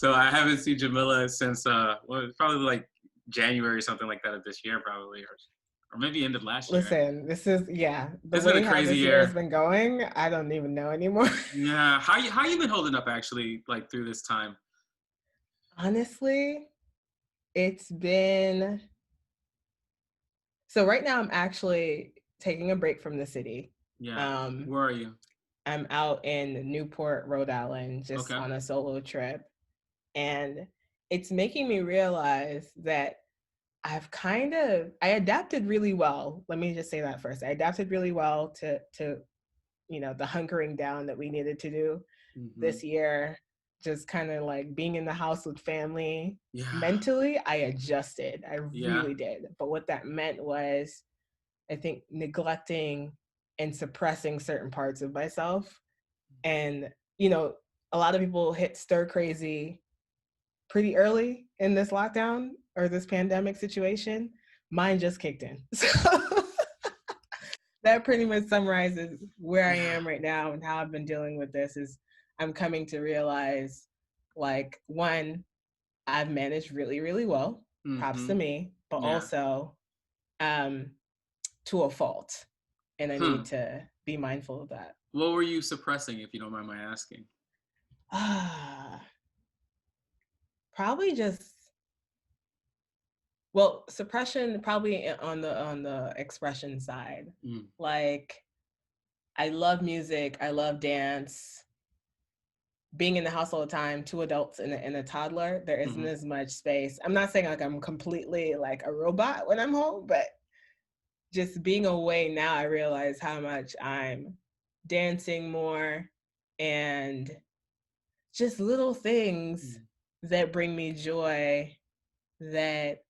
So I haven't seen Jamila since probably like January or something like that of this year, probably, or maybe end of last year. Listen, this is the It's been way a how crazy this year has year. been going. I don't even know anymore. Yeah, how you been holding up actually, like through this time? Honestly, it's been so right now I'm actually taking a break from the city. Yeah, Um, where are you? I'm out in Newport, Rhode Island, just Okay. on a solo trip. And it's making me realize that I adapted really well. Let me just say that first. I adapted really well to the hunkering down that we needed to do Mm-hmm. this year, just kind of like being in the house with family. Yeah. Mentally, I adjusted. I Yeah. really did. But what that meant was, I think, neglecting and suppressing certain parts of myself. And, a lot of people hit stir crazy pretty early in this lockdown or this pandemic situation. Mine just kicked in. So that pretty much summarizes where I Yeah. am right now and how I've been dealing with this. Is I'm coming to realize, like, one, I've managed really, really well. Props Mm-hmm. to me, but Yeah. also um, to a fault. And I need Hmm. to be mindful of that. What were you suppressing, if you don't mind my asking? Ah, probably just well, suppression probably on the expression side. Mm. Like, I love music, I love dance. Being in the house all the time, two adults and a toddler, there isn't Mm-hmm. as much space. I'm not saying like I'm completely like a robot when I'm home, but just being away now, I realize how much I'm dancing more and just little things Mm. that bring me joy that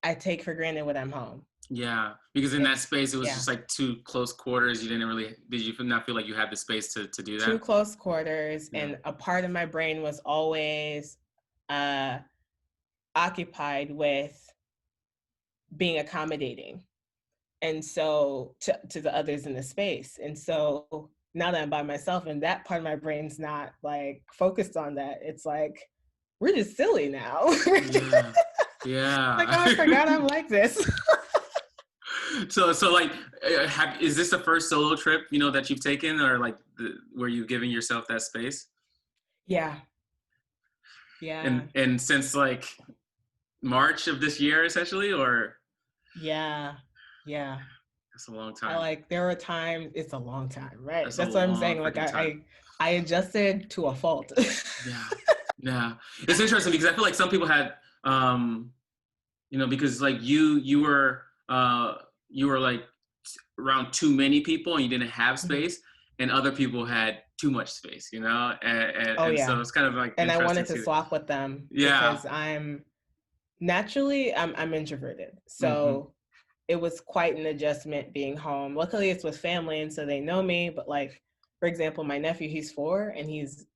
I take for granted when I'm home. Yeah, because in that space, it was Yeah, just like two close quarters. You didn't really, did you not feel like you had the space to do two that? close quarters, Yeah. and a part of my brain was always uh, occupied with being accommodating, and so to the others in the space. And so now that I'm by myself, and that part of my brain's not like focused on that, it's like we're just silly now. Yeah. Like, oh, I Yeah. forgot I'm like this. So like, is this the first solo trip, that you've taken, or like where you've given yourself that space? Yeah, yeah, And since like March of this year, essentially, or yeah, yeah. that's a long I time. like there are times it's a long time, right? That's a That's what I'm long saying. Like freaking time. I adjusted to a fault. Yeah. Yeah. It's interesting because I feel like some people had, because like you were like around too many people and you didn't have space, and other people had too much space, Oh and so yeah. it's kind of like And I interesting wanted to to see that. swap with them Yeah. because I'm introverted. Mm-hmm. So it was quite an adjustment being home. Luckily it's with family and so they know me, but like for example, my nephew, he's 4 and he's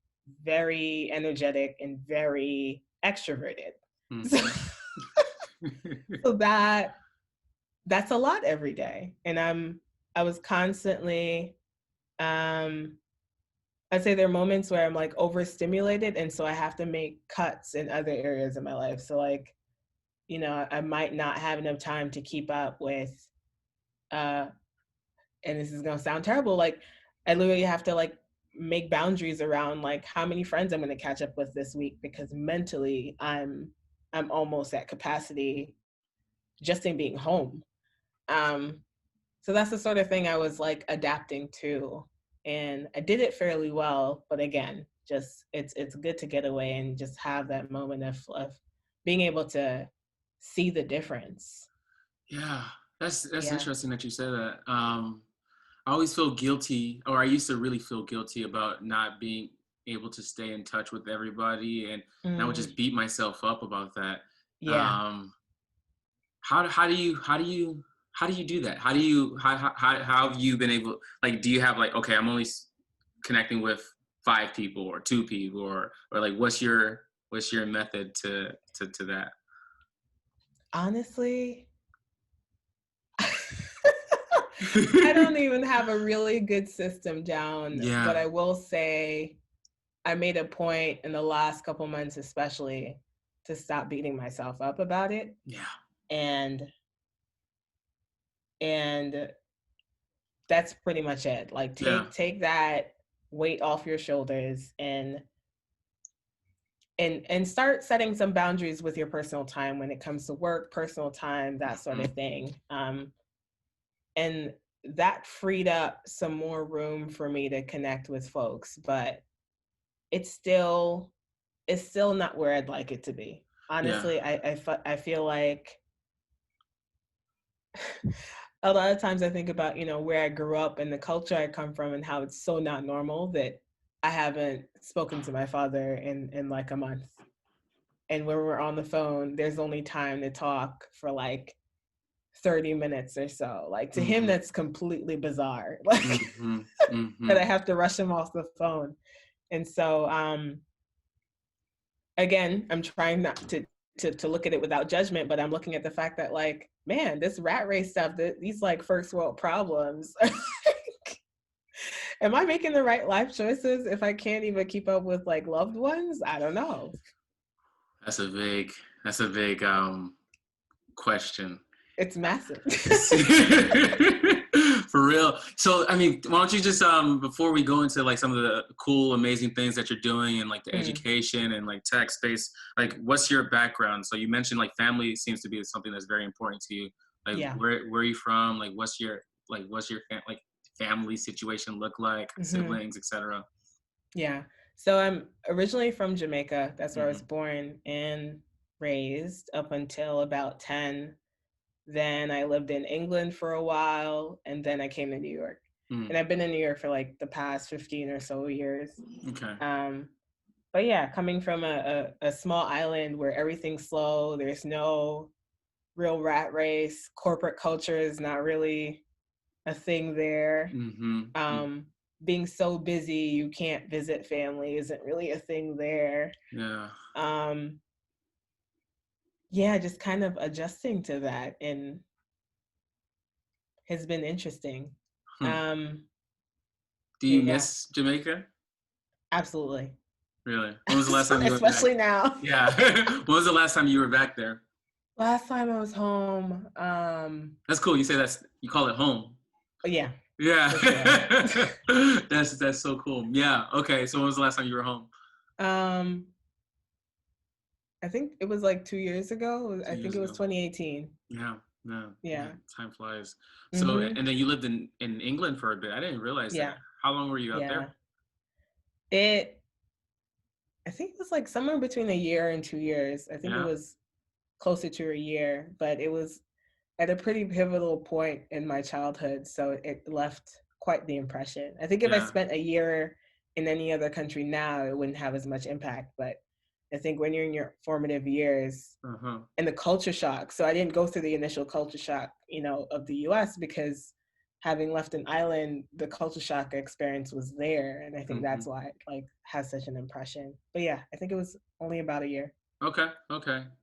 very energetic and very extroverted. So, Mm-hmm. so that's a lot every day. And I was constantly I'd say there are moments where I'm like overstimulated and so I have to make cuts in other areas of my life. So like, I might not have enough time to keep up with uh and this is gonna sound terrible, like I literally have to like make boundaries around like how many friends I'm gonna catch up with this week because mentally I'm almost at capacity just in being home. Um So that's the sort of thing I was like adapting to. And I did it fairly well, but again, just it's good to get away and just have that moment of being able to see the difference. Yeah, that's Yeah. interesting that you said that. I always feel guilty, or I used to really feel guilty about not being able to stay in touch with everybody, and I would Mm, just beat myself up about that. yeah. Um, how do you do that? How have you been able, like, do you have like, okay, I'm only connecting with 5 people or 2 people, or like what's your method to that? Honestly, I don't even have a really good system down, but Yeah. I will say I made a point in the last couple months, especially, to stop beating myself up about it. Yeah. And that's pretty much it. Like Yeah. take that weight off your shoulders and start setting some boundaries with your personal time when it comes to work, personal time, that sort of thing. And that freed up some more room for me to connect with folks, but it's still not where I'd like it to be. Honestly, Yeah. I feel like a lot of times I think about, where I grew up and the culture I come from and how it's so not normal that I haven't spoken to my father in like a month. And when we're on the phone, there's only time to talk for like 30 minutes or so. Like to him, that's completely bizarre. Like that I have to rush him off the phone. And so, again, I'm trying not to look at it without judgment, but I'm looking at the fact that like, man, this rat race stuff, these like first world problems, am I making the right life choices if I can't even keep up with like loved ones? I don't know. That's a big question. It's massive. For real. So, I mean, why don't you just before we go into like some of the cool, amazing things that you're doing and like the education and like tech space, like what's your background? So you mentioned like family seems to be something that's very important to you. Like where are you from? Like what's your family situation look like, siblings, etc. Yeah. So I'm originally from Jamaica. That's where I was born and raised up until about 10. Then I lived in England for a while, and then I came to New York. And I've been in New York for like the past 15 or so years. Okay. But yeah, coming from a small island where everything's slow, there's no real rat race, corporate culture is not really a thing there. Being so busy you can't visit family isn't really a thing there. Yeah, just kind of adjusting to that and has been interesting. Do you miss Jamaica? Absolutely. Really? When was the last time you were especially back? now? Yeah. When was the last time you were back there? Last time I was home. That's cool. You say you call it home. Yeah. Yeah. Sure. That's so cool. Yeah. Okay. So when was the last time you were home? I think it was like 2 years ago. I think it was 2018. Yeah. Time flies. So and then you lived in England for a bit. I didn't realize that. How long were you out there? I think it was like somewhere between a year and 2 years. I think it was closer to a year, but it was at a pretty pivotal point in my childhood. So it left quite the impression. I think if I spent a year in any other country now, it wouldn't have as much impact. But I think when you're in your formative years and the culture shock. So I didn't go through the initial culture shock, of the US because having left an island, the culture shock experience was there. And I think that's why it like has such an impression. But yeah, I think it was only about a year. Okay.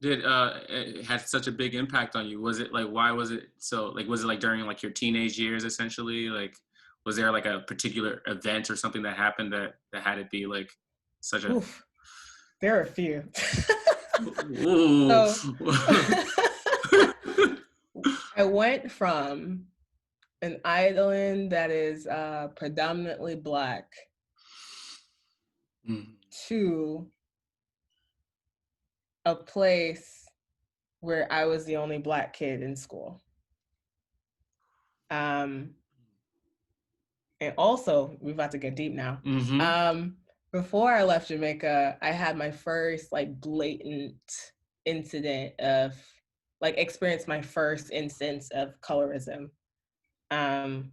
Did it had such a big impact on you? Was it like why was it so like was it like during like your teenage years essentially? Like was there like a particular event or something that happened that had it be like such a There are a few. I went from an island that is predominantly Black to a place where I was the only Black kid in school. And also, we're about to get deep now. Before I left Jamaica, I had my first like blatant incident of like experienced my first instance of colorism. And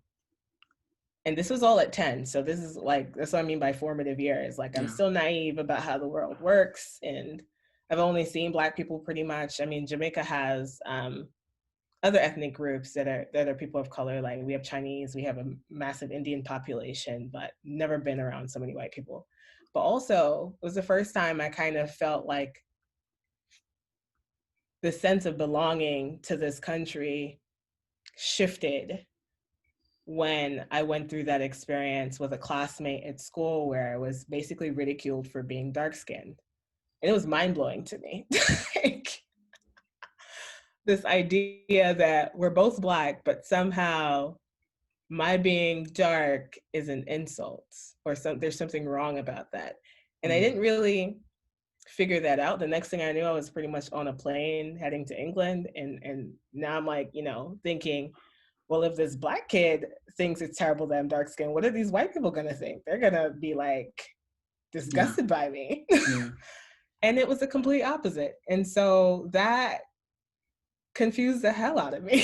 this was all at 10. So this is like, that's what I mean by formative years. Like I'm still naive about how the world works. And I've only seen Black people pretty much. I mean, Jamaica has other ethnic groups that are people of color. Like we have Chinese, we have a massive Indian population, but never been around so many white people. But also it was the first time I kind of felt like the sense of belonging to this country shifted when I went through that experience with a classmate at school where I was basically ridiculed for being dark-skinned. And it was mind-blowing to me. Like, this idea that we're both Black, but somehow my being dark is an insult, or there's something wrong about that. And I didn't really figure that out. The next thing I knew, I was pretty much on a plane heading to England. And now I'm like, thinking, well, if this Black kid thinks it's terrible that I'm dark skinned, what are these white people gonna think? They're gonna be like disgusted by me. Yeah. And it was the complete opposite. And so that confused the hell out of me.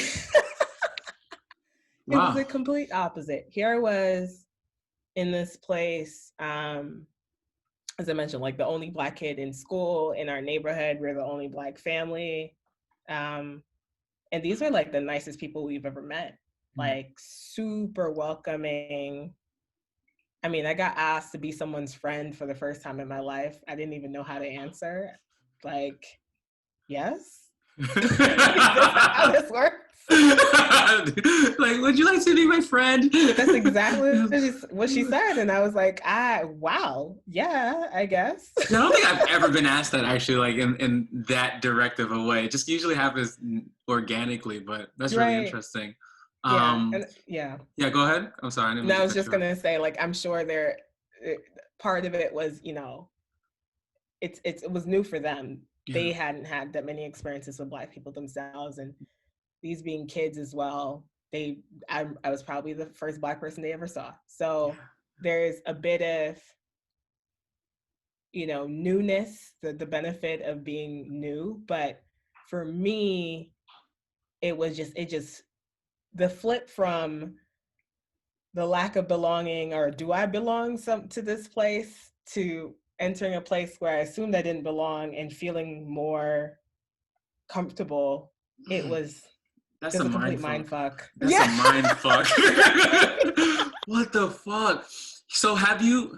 It was Wow. a complete opposite. Here I was in this place, as I mentioned, like the only Black kid in school, in our neighborhood. We're the only Black family. And these are like the nicest people we've ever met, like super welcoming. I mean, I got asked to be someone's friend for the first time in my life. I didn't even know how to answer. Like, yes? Is this how this works? Like, would you like to be my friend? That's exactly what she said. And I was like, wow, yeah, I guess. I don't think I've ever been asked that, actually, like in that direct of a way. It just usually happens organically, but that's really interesting. Yeah. Go ahead. I'm sorry. I was just gonna say, like, I'm sure part of it was, it was new for them. Yeah. They hadn't had that many experiences with Black people themselves, and these being kids as well. I was probably the first Black person they ever saw. So there's a bit of, newness, the benefit of being new. But for me, it just the flip from the lack of belonging, or do I belong to this place, to entering a place where I assumed I didn't belong and feeling more comfortable. That's a complete mind fuck. That's a mind fuck. What the fuck? So have you,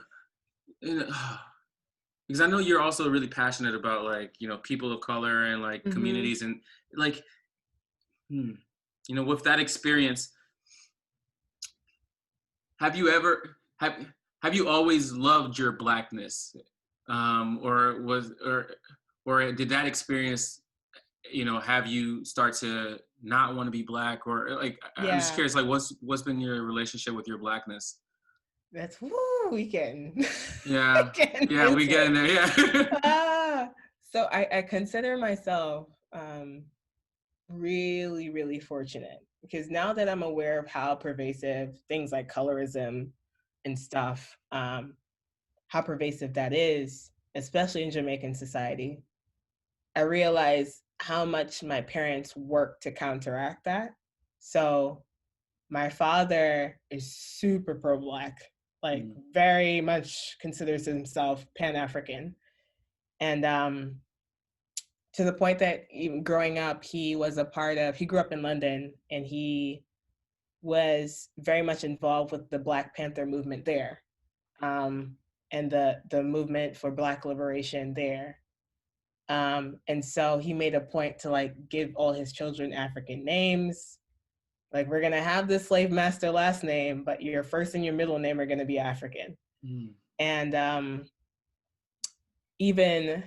because I know you're also really passionate about, like, people of color and, like, communities, and, like, with that experience, have you always loved your Blackness, or did that experience, have you start to not want to be Black, or, like, I'm just curious, like, what's been your relationship with your Blackness? That's we getting. Yeah, we getting there. Yeah. So I consider myself really, really fortunate, because now that I'm aware of how pervasive things like colorism and stuff, how pervasive that is, especially in Jamaican society, I realize how much my parents worked to counteract that. So my father is super pro-Black, like very much considers himself Pan-African. And to the point that even growing up, he grew up in London, and he was very much involved with the Black Panther movement there, and the movement for Black liberation there. And so he made a point to, like, give all his children African names. Like, we're gonna have this slave master last name, but your first and your middle name are gonna be African. And even,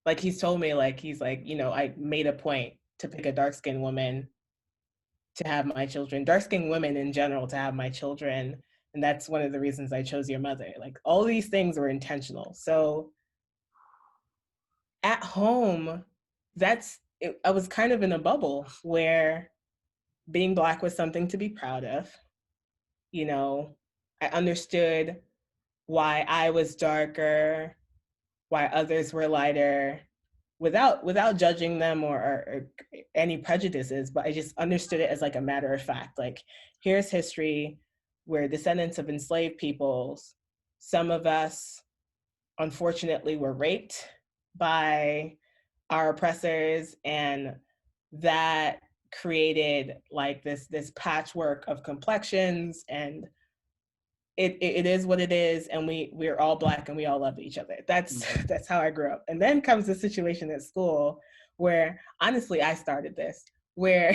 like, he's told me, like, he's like, I made a point to pick a dark-skinned woman to have my children, dark-skinned women in general to have my children. And that's one of the reasons I chose your mother. Like, all these things were intentional. So at home, I was kind of in a bubble where being Black was something to be proud of. I understood why I was darker, why others were lighter, without judging them or any prejudices, but I just understood it as, like, a matter of fact. Like, here's history. We're descendants of enslaved peoples. Some of us, unfortunately, were raped by our oppressors, and that created, like, this patchwork of complexions, and it is what it is, and we're all Black and we all love each other. That's how I grew up. And then comes the situation at school where, honestly, I started this, where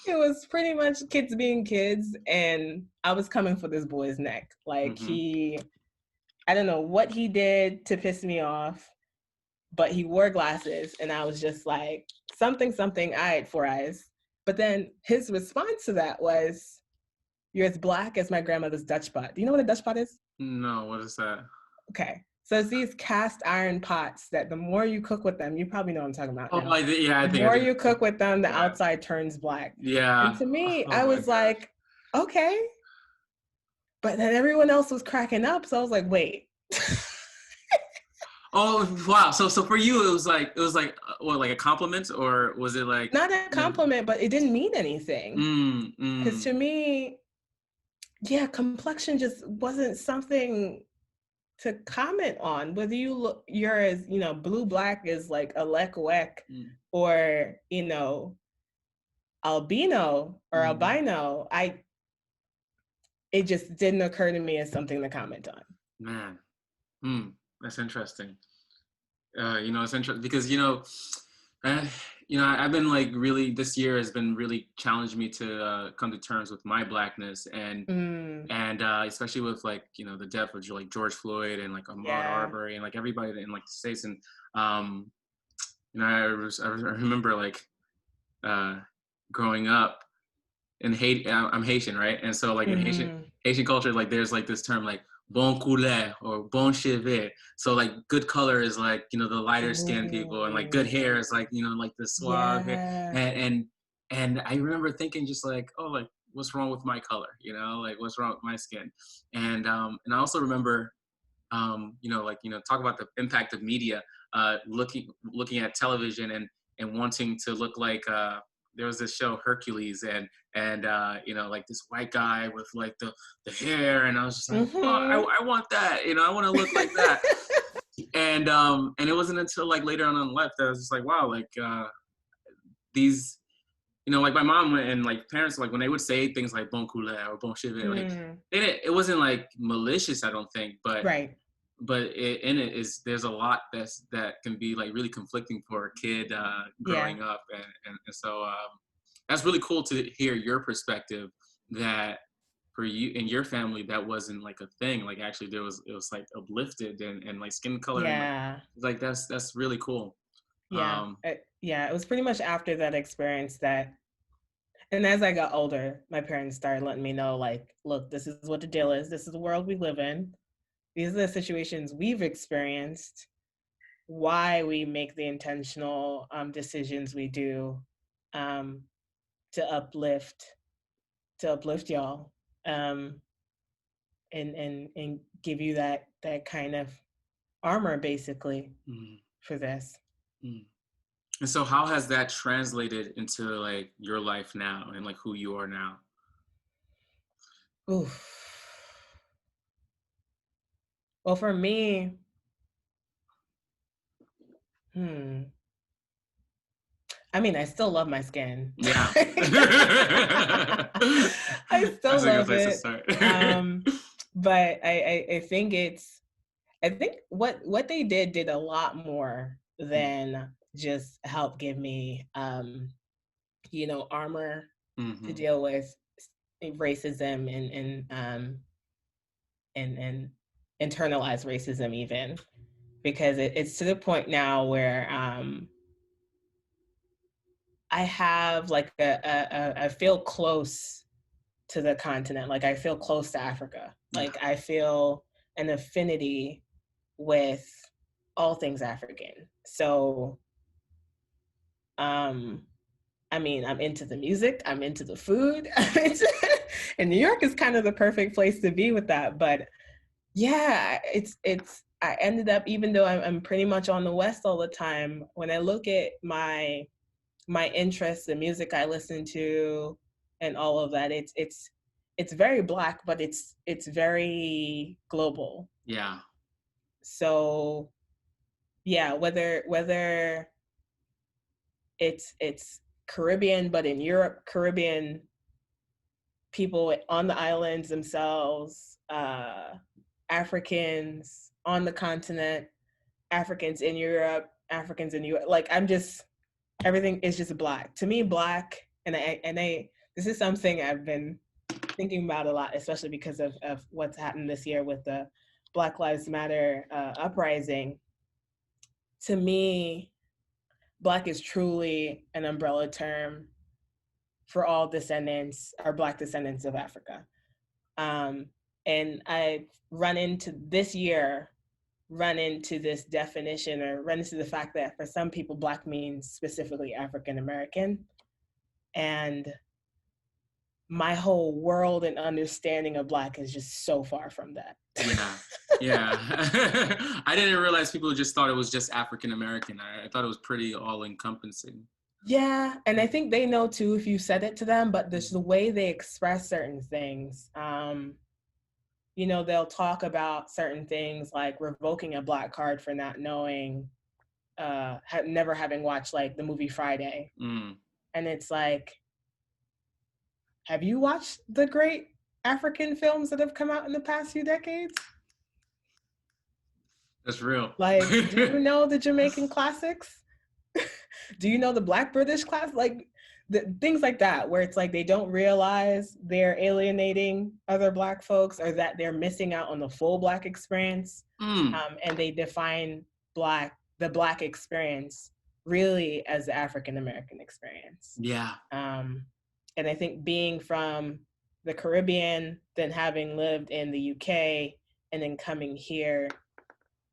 It was pretty much kids being kids, and I was coming for this boy's neck. Like I don't know what he did to piss me off, but he wore glasses, and I was just like, something, I had 4 eyes. But then his response to that was, "You're as black as my grandmother's Dutch pot." Do you know what a Dutch pot is? No, what is that? Okay. So it's these cast iron pots that the more you cook with them, you probably know what I'm talking about Oh, now. yeah, The more you cook with them, the yeah. outside turns black. Yeah. And to me, Oh I was gosh. like, okay. But then everyone else was cracking up. So I was like, wait. Oh wow! So for you, it was like what, like a compliment, or was it like Not a compliment, but it didn't mean anything. Because to me, yeah, complexion just wasn't something to comment on. Whether you're as, blue black is like a lek or, albino or albino, it just didn't occur to me as something to comment on. Man, that's interesting. It's interesting because I've been like really, this year has been really challenged me to come to terms with my blackness, and especially with like the death of like George Floyd and like Ahmaud Arbery and like everybody in like the States, and I remember like growing up in Haiti. I'm Haitian, right? And so like in Haitian culture, like there's like this term like bon couleur or bon cheveux. So like good color is like the lighter skinned people, and like good hair is like like the suave hair. And I remember thinking just like, oh, like what's wrong with my color? Like what's wrong with my skin? And I also remember talk about the impact of media, looking at television and wanting to look like there was this show Hercules, and like this white guy with like the hair, and I was just like, oh, I want that, I want to look like that. And it wasn't until like later on in life that I was just like, wow, like these, like my mom and like parents, like when they would say things like bon couleur or bon cheveux, like it wasn't like malicious, I don't think, but in it is, there's a lot that can be like really conflicting for a kid growing up, and so that's really cool to hear your perspective, that for you and your family that wasn't like a thing, like actually it was like uplifted, and like skin color, and like that's really cool. It was pretty much after that experience that, and as I got older, my parents started letting me know, like, look, this is what the deal is, this is the world we live in, these are the situations we've experienced, why we make the intentional decisions we do to uplift y'all, and give you that kind of armor, basically, for this. And so how has that translated into like your life now and like who you are now? Oof. Well, for me, I mean, I still love my skin. Yeah. I still love it. To start. But I think what they did a lot more than just help give me armor to deal with racism and internalized racism, even, because it's to the point now where I have like I feel close to the continent. Like I feel close to Africa. Like I feel an affinity with all things African. So, I mean, I'm into the music, I'm into the food, and New York is kind of the perfect place to be with that. But yeah, I ended up, even though I'm pretty much on the West all the time, when I look at my interests, the music I listen to, and all of that, it's very Black, but it's very global. Yeah. So yeah, whether it's Caribbean, but in Europe, Caribbean people on the islands themselves, Africans on the continent, Africans in Europe, Africans in the US, like everything is just Black. To me, Black I this is something I've been thinking about a lot, especially because of what's happened this year with the Black Lives Matter uprising. To me, Black is truly an umbrella term for all descendants or Black descendants of Africa. And I've run into this definition, or run into the fact that for some people, Black means specifically African American. And my whole world and understanding of Black is just so far from that. Yeah. I didn't realize people just thought it was just African American. I thought it was pretty all encompassing. Yeah, and I think they know too if you said it to them, but there's the way they express certain things. You know, they'll talk about certain things like revoking a Black card for not knowing, never having watched like the movie Friday. And it's like, have you watched the great African films that have come out in the past few decades? That's real. Like, do you know the Jamaican classics? Do you know the Black British class? Like, things like that, where it's like they don't realize they're alienating other Black folks, or that they're missing out on the full Black experience. And they define the Black experience really as the African American experience. Yeah. And I think being from the Caribbean, then having lived in the UK, and then coming here,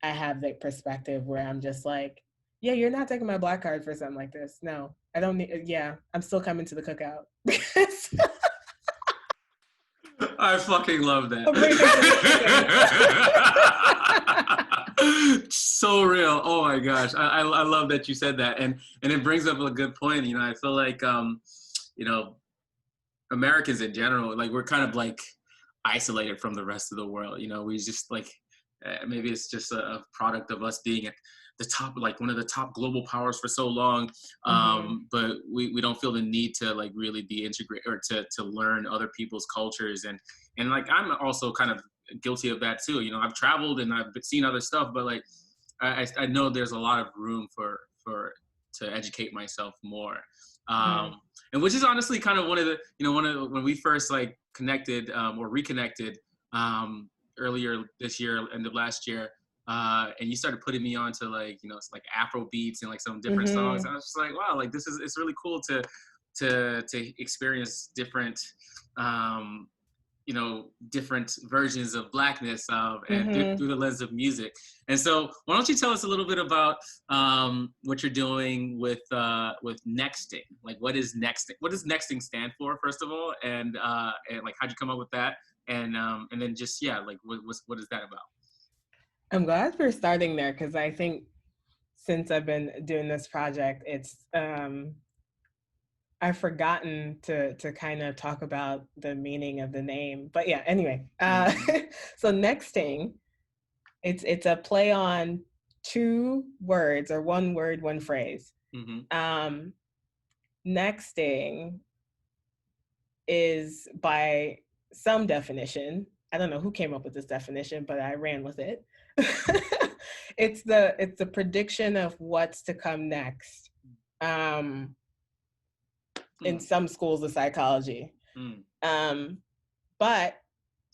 I have that perspective where I'm just like, yeah, you're not taking my Black card for something like this. No, I don't need, I'm still coming to the cookout. I fucking love that. So real. Oh my gosh. I love that you said that. And it brings up a good point. You know, I feel like, you know, Americans in general, like we're kind of like isolated from the rest of the world. You know, we just like, maybe it's just a product of us being at the top, like one of the top global powers for so long. But we don't feel the need to like really be integrated, or to learn other people's cultures. And like, I'm also kind of guilty of that too. You know, I've traveled and I've seen other stuff, but like, I know there's a lot of room to educate myself more. And which is honestly kind of one of the, when we first like connected or reconnected earlier this year, end of last year, and you started putting me on to like, you know, it's like Afro beats and like some different songs. And I was just like, wow, like it's really cool to experience different, you know, different versions of Blackness and through the lens of music. And so why don't you tell us a little bit about what you're doing with NEXXTING? Like, what is NEXXTING? What does NEXXTING stand for, first of all? And like, how'd you come up with that? And then just, like, what is that about? I'm glad we're starting there, because I think since I've been doing this project, it's I've forgotten to kind of talk about the meaning of the name. But yeah, anyway. So NEXXTING, it's a play on two words, or one word, one phrase. NEXXTING is, by some definition, I don't know who came up with this definition, but I ran with it. It's the prediction of what's to come next. In some schools of psychology. But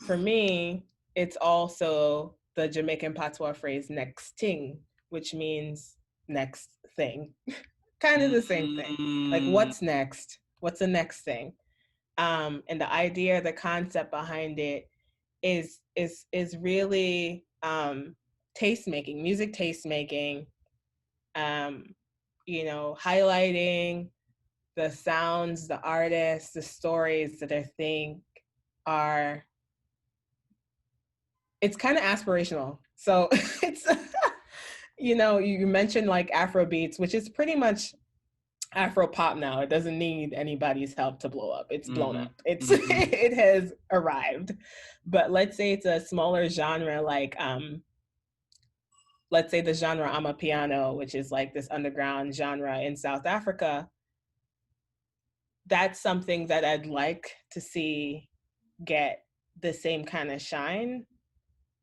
for me, it's also the Jamaican patois phrase NEXXTING, which means next thing. Kind of the same thing. Like, what's next? What's the next thing? And the idea, the concept behind it is really tastemaking, music tastemaking, you know, highlighting the sounds, the artists, the stories that I think are, it's kind of aspirational. So it's, you know, you mentioned like Afro beats, which is pretty much Afro pop now. It doesn't need anybody's help to blow up. It's blown up. It's it has arrived. But let's say it's a smaller genre, like let's say the genre Amapiano, which is like this underground genre in South Africa. That's something that I'd like to see get the same kind of shine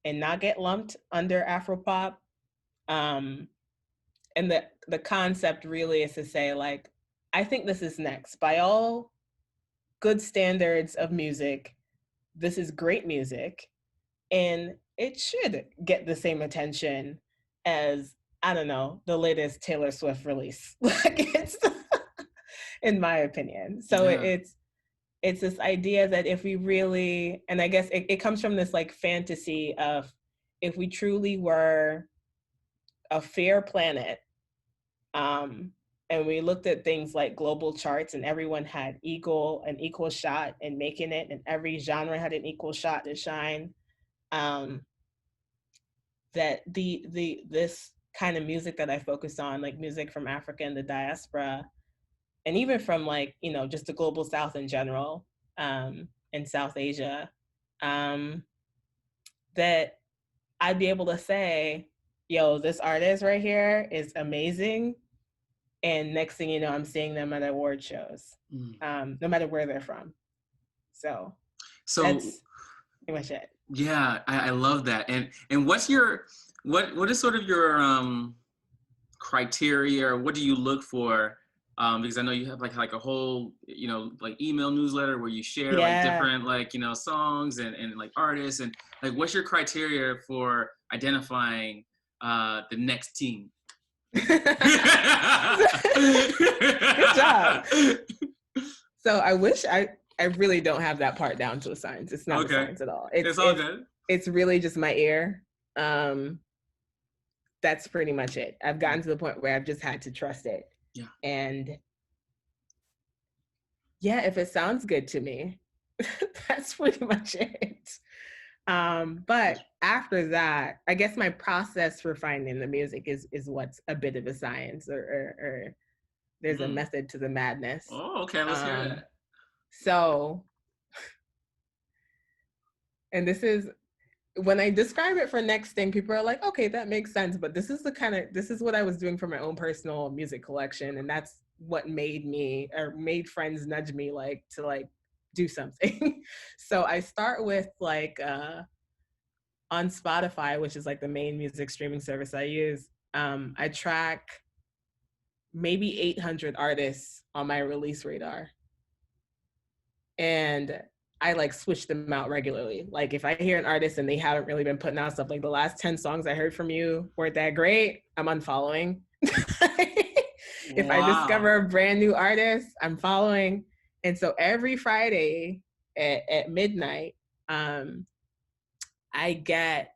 and not get lumped under Afropop. And the concept really is to say, like, I think this is next. By all good standards of music, this is great music, and it should get the same attention as, I don't know, the latest Taylor Swift release. Like, it's in my opinion. So Yeah. it's this idea that if we really, and I guess it comes from this like fantasy of, if we truly were a fair planet, and we looked at things like global charts and everyone had an equal shot in making it, and every genre had an equal shot to shine, that this kind of music that I focus on, like music from Africa and the diaspora, and even from like, you know, just the global South in general, in South Asia, that I'd be able to say, yo, this artist right here is amazing. And next thing you know, I'm seeing them at award shows, no matter where they're from. So that's pretty much it. Yeah, I love that. And what's your, what is sort of your criteria, or what do you look for? Because I know you have like a whole, you know, like email newsletter where you share like different like, you know, songs and like artists, and like what's your criteria for identifying the next team? Good job. So I wish I really don't have that part down to a science. It's not a science at all. It's all good. It's really just my ear. That's pretty much it. I've gotten to the point where I've just had to trust it. Yeah. And yeah, if it sounds good to me, that's pretty much it. But after that, I guess my process for finding the music is what's a bit of a science, or there's a method to the madness. Oh, okay, let's hear that. So, and this is, when I describe it for NEXXTING, people are like, okay, that makes sense. But this is what I was doing for my own personal music collection. And that's what made friends nudge me like to like do something. So I start with like, on Spotify, which is like the main music streaming service I use, I track maybe 800 artists on my release radar. And I like switch them out regularly. Like if I hear an artist and they haven't really been putting out stuff, like the last 10 songs I heard from you weren't that great, I'm unfollowing. If I discover a brand new artist, I'm following. And so every Friday at midnight, I get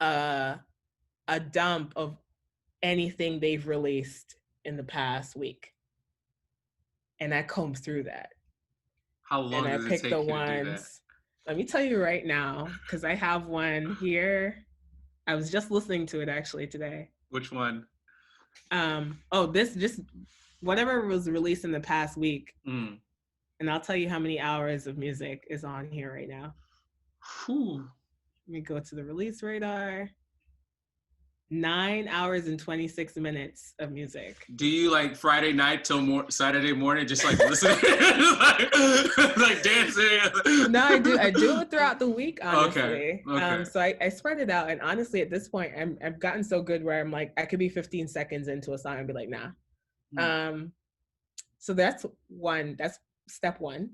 a dump of anything they've released in the past week. And I comb through that. How long does it take you to do that? Let me tell you right now, because I have one here. I was just listening to it actually today. Which one? This just whatever was released in the past week. And I'll tell you how many hours of music is on here right now. Whew. Let me go to the release radar. 9 hours and 26 minutes of music. Do you like Friday night till Saturday morning just like listening, like dancing? No, I do it throughout the week, honestly. Okay. So I spread it out, and honestly, at this point, I've gotten so good where I'm like, I could be 15 seconds into a song and be like, nah. So that's one. That's step one.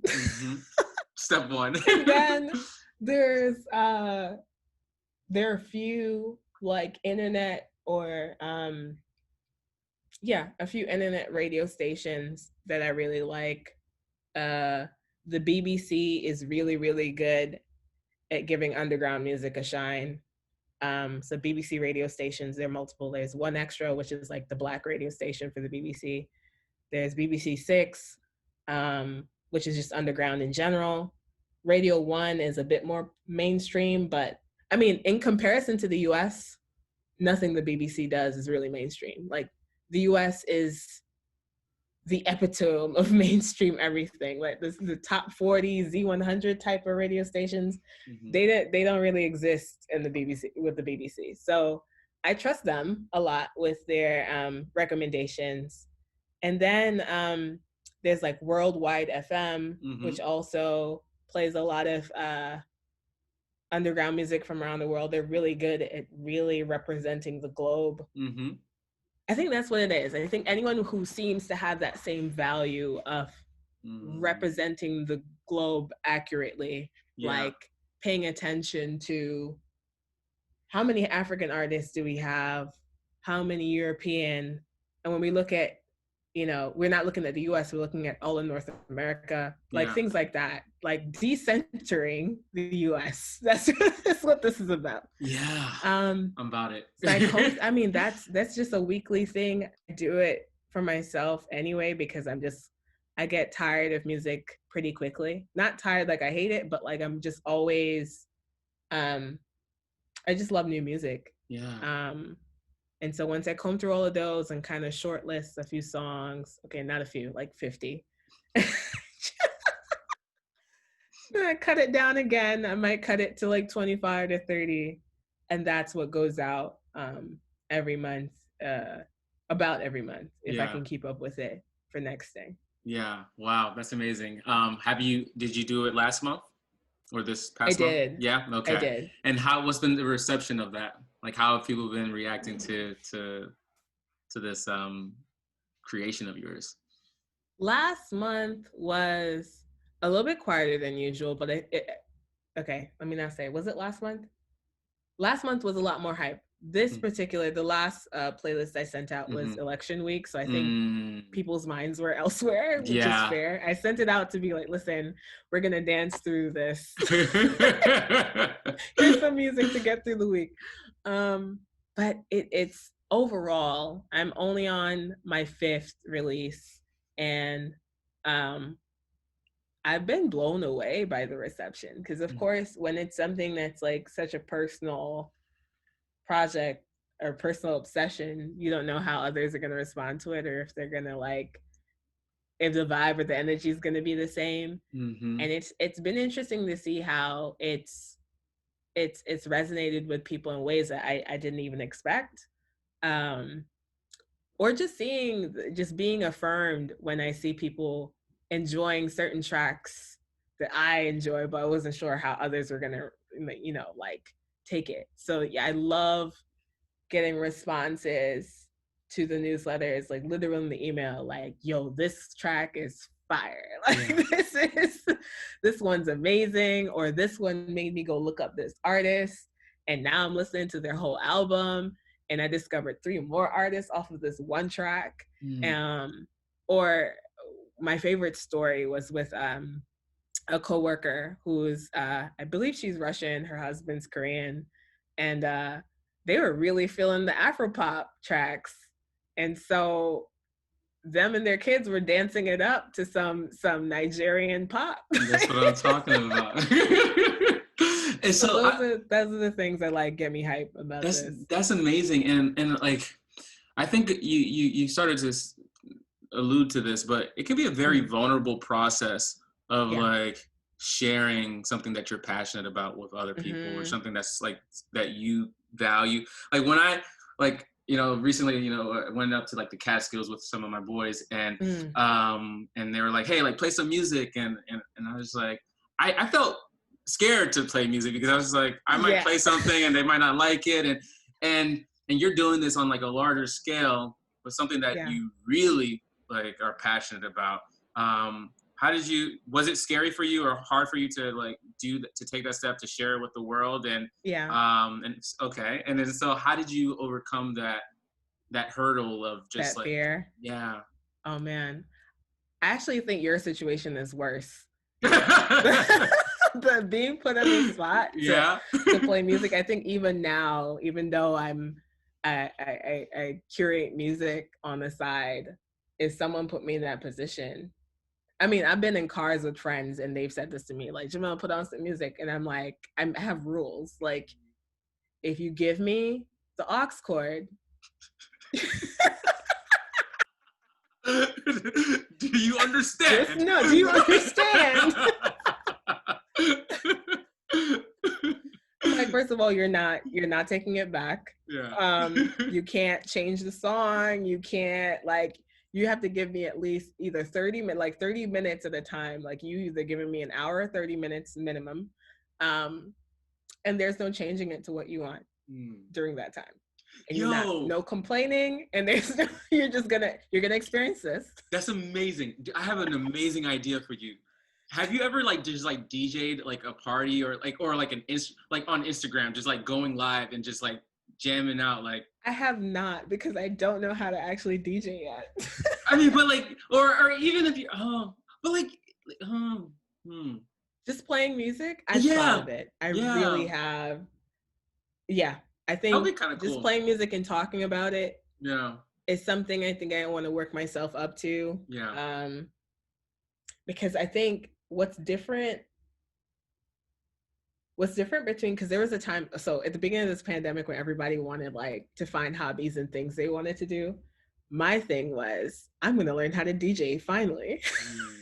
Step one. And then there are a few like internet or a few internet radio stations that I really like. The BBC is really, really good at giving underground music a shine. So BBC radio stations, there are multiple. There's One Extra, which is like the Black radio station for the BBC. There's BBC 6, which is just underground in general. Radio 1 is a bit more mainstream, but I mean, in comparison to the US, nothing the BBC does is really mainstream. Like the US is the epitome of mainstream everything. Like the top 40 Z100 type of radio stations, they don't really exist in the BBC with the BBC. So I trust them a lot with their recommendations. And then there's like Worldwide FM, which also plays a lot of underground music from around the world. They're really good at really representing the globe. I think that's what it is. I think anyone who seems to have that same value of representing the globe accurately, like paying attention to how many African artists do we have, how many European, and when we look at, you know, we're not looking at the US, we're looking at all of North America, like things like that, like decentering the US. That's what this is about. Yeah, I'm about it. I mean, that's just a weekly thing. I do it for myself anyway, because I get tired of music pretty quickly. Not tired like I hate it, but like I'm just always, I just love new music. Yeah. And so once I comb through all of those and kind of shortlist a few songs, okay, not a few, like 50. I cut it down again. I might cut it to like 25 to 30. And that's what goes out every month, about every month, if I can keep up with it for NEXXTING. Yeah. Wow. That's amazing. Did you do it last month or this past month? I did. Yeah. Okay. I did. And what's been the reception of that? Like, how have people been reacting to this creation of yours? Last month was a little bit quieter than usual, but okay, let me not say, was it last month? Last month was a lot more hype. This particular, the last playlist I sent out was election week, so I think people's minds were elsewhere, which is fair. I sent it out to be like, listen, we're gonna dance through this. Here's some music to get through the week. But it's overall, I'm only on my 5th release, and I've been blown away by the reception, because of course, when it's something that's like such a personal project or personal obsession, you don't know how others are going to respond to it, or if they're going to like, if the vibe or the energy is going to be the same. And it's been interesting to see how it's resonated with people in ways that I didn't even expect. Or just being affirmed when I see people enjoying certain tracks that I enjoy, but I wasn't sure how others were gonna, you know, like take it. So yeah, I love getting responses to the newsletters, like literally in the email, like, yo, this track is fire. Like this one's amazing, or this one made me go look up this artist, and now I'm listening to their whole album, and I discovered 3 more artists off of this one track. Or my favorite story was with a coworker who's I believe she's Russian, her husband's Korean, and they were really feeling the Afropop tracks, and so them and their kids were dancing it up to some Nigerian pop. That's what I'm talking about. And so those are the things that like get me hype about this. That's amazing, and like I think you started to allude to this, but it can be a very vulnerable process of like sharing something that you're passionate about with other people, or something that's like that you value. Like when I like, you know, recently, you know, I went up to like the Catskills with some of my boys, and they were like, hey, like play some music, and I was like, I felt scared to play music, because I was like, I might play something and they might not like it, and you're doing this on like a larger scale with something that you really like are passionate about. How did you, was it scary for you or hard for you to like to take that step to share it with the world? And okay, and then so how did you overcome that hurdle of just that like fear? Yeah. Oh man, I actually think your situation is worse. The being put on the spot to play music. I think even now, even though I curate music on the side, if someone put me in that position, I mean, I've been in cars with friends and they've said this to me, like, Jamila, put on some music. And I'm like, I have rules. Like, if you give me the aux cord. Do you understand? Do you understand? Like, first of all, you're not taking it back. You can't change the song. You can't, like, you have to give me at least either 30 minutes at a time. Like, you either giving me an hour or 30 minutes minimum. And there's no changing it to what you want during that time. and Yo, no complaining, and there's no, you're gonna experience this. that's amazing. I have an amazing idea for you. Have you ever like just like DJ'd like a party or like like on Instagram, just like going live and just like jamming out like I have not, because I don't know how to actually DJ yet. I mean, but like or even if you but hmm. Just playing music, I've thought Yeah. of it. I really Yeah. have. Yeah, I That would think be kind of just cool. playing music and talking about it Yeah. is something I think I want to work myself up to. Yeah. Because I think what's different between, because there was a time, so at the beginning of this pandemic when everybody wanted like to find hobbies and things they wanted to do, my thing was, I'm going to learn how to DJ finally. Mm.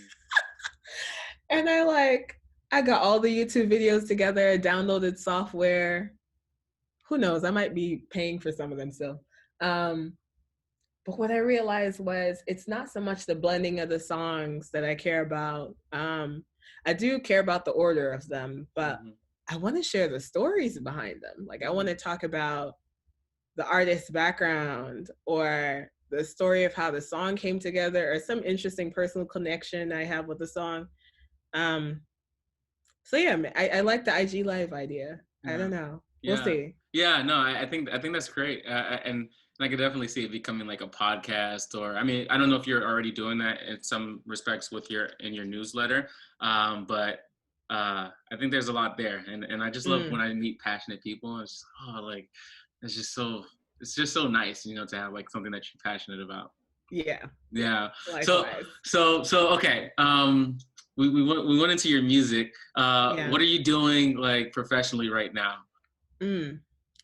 And I got all the YouTube videos together, downloaded software. Who knows, I might be paying for some of them still. But what I realized was, it's not so much the blending of the songs that I care about. I do care about the order of them, but I want to share the stories behind them. Like, I want to talk about the artist's background, or the story of how the song came together, or some interesting personal connection I have with the song. So yeah, I like the IG Live idea. I don't know. We'll Yeah. see. Yeah. No, I think that's great. And I could definitely see it becoming like a podcast, or I mean, I don't know if you're already doing that in some respects with your newsletter, but I think there's a lot there, and I just love when I meet passionate people. It's just, like it's just so nice, to have like something that you're passionate about. Yeah. Yeah. Likewise. So okay. We went into your music. Yeah. What are you doing like professionally right now?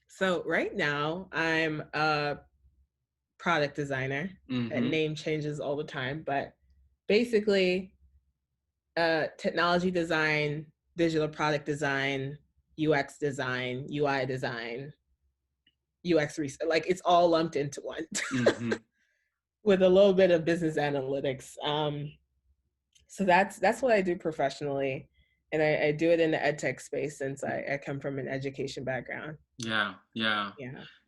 So right now I'm a product designer. That name changes all the time, but basically technology design, digital product design, UX design, UI design, UX research, like it's all lumped into one. With a little bit of business analytics. So that's what I do professionally, and I do it in the ed tech space, since I come from an education background. Yeah. Yeah.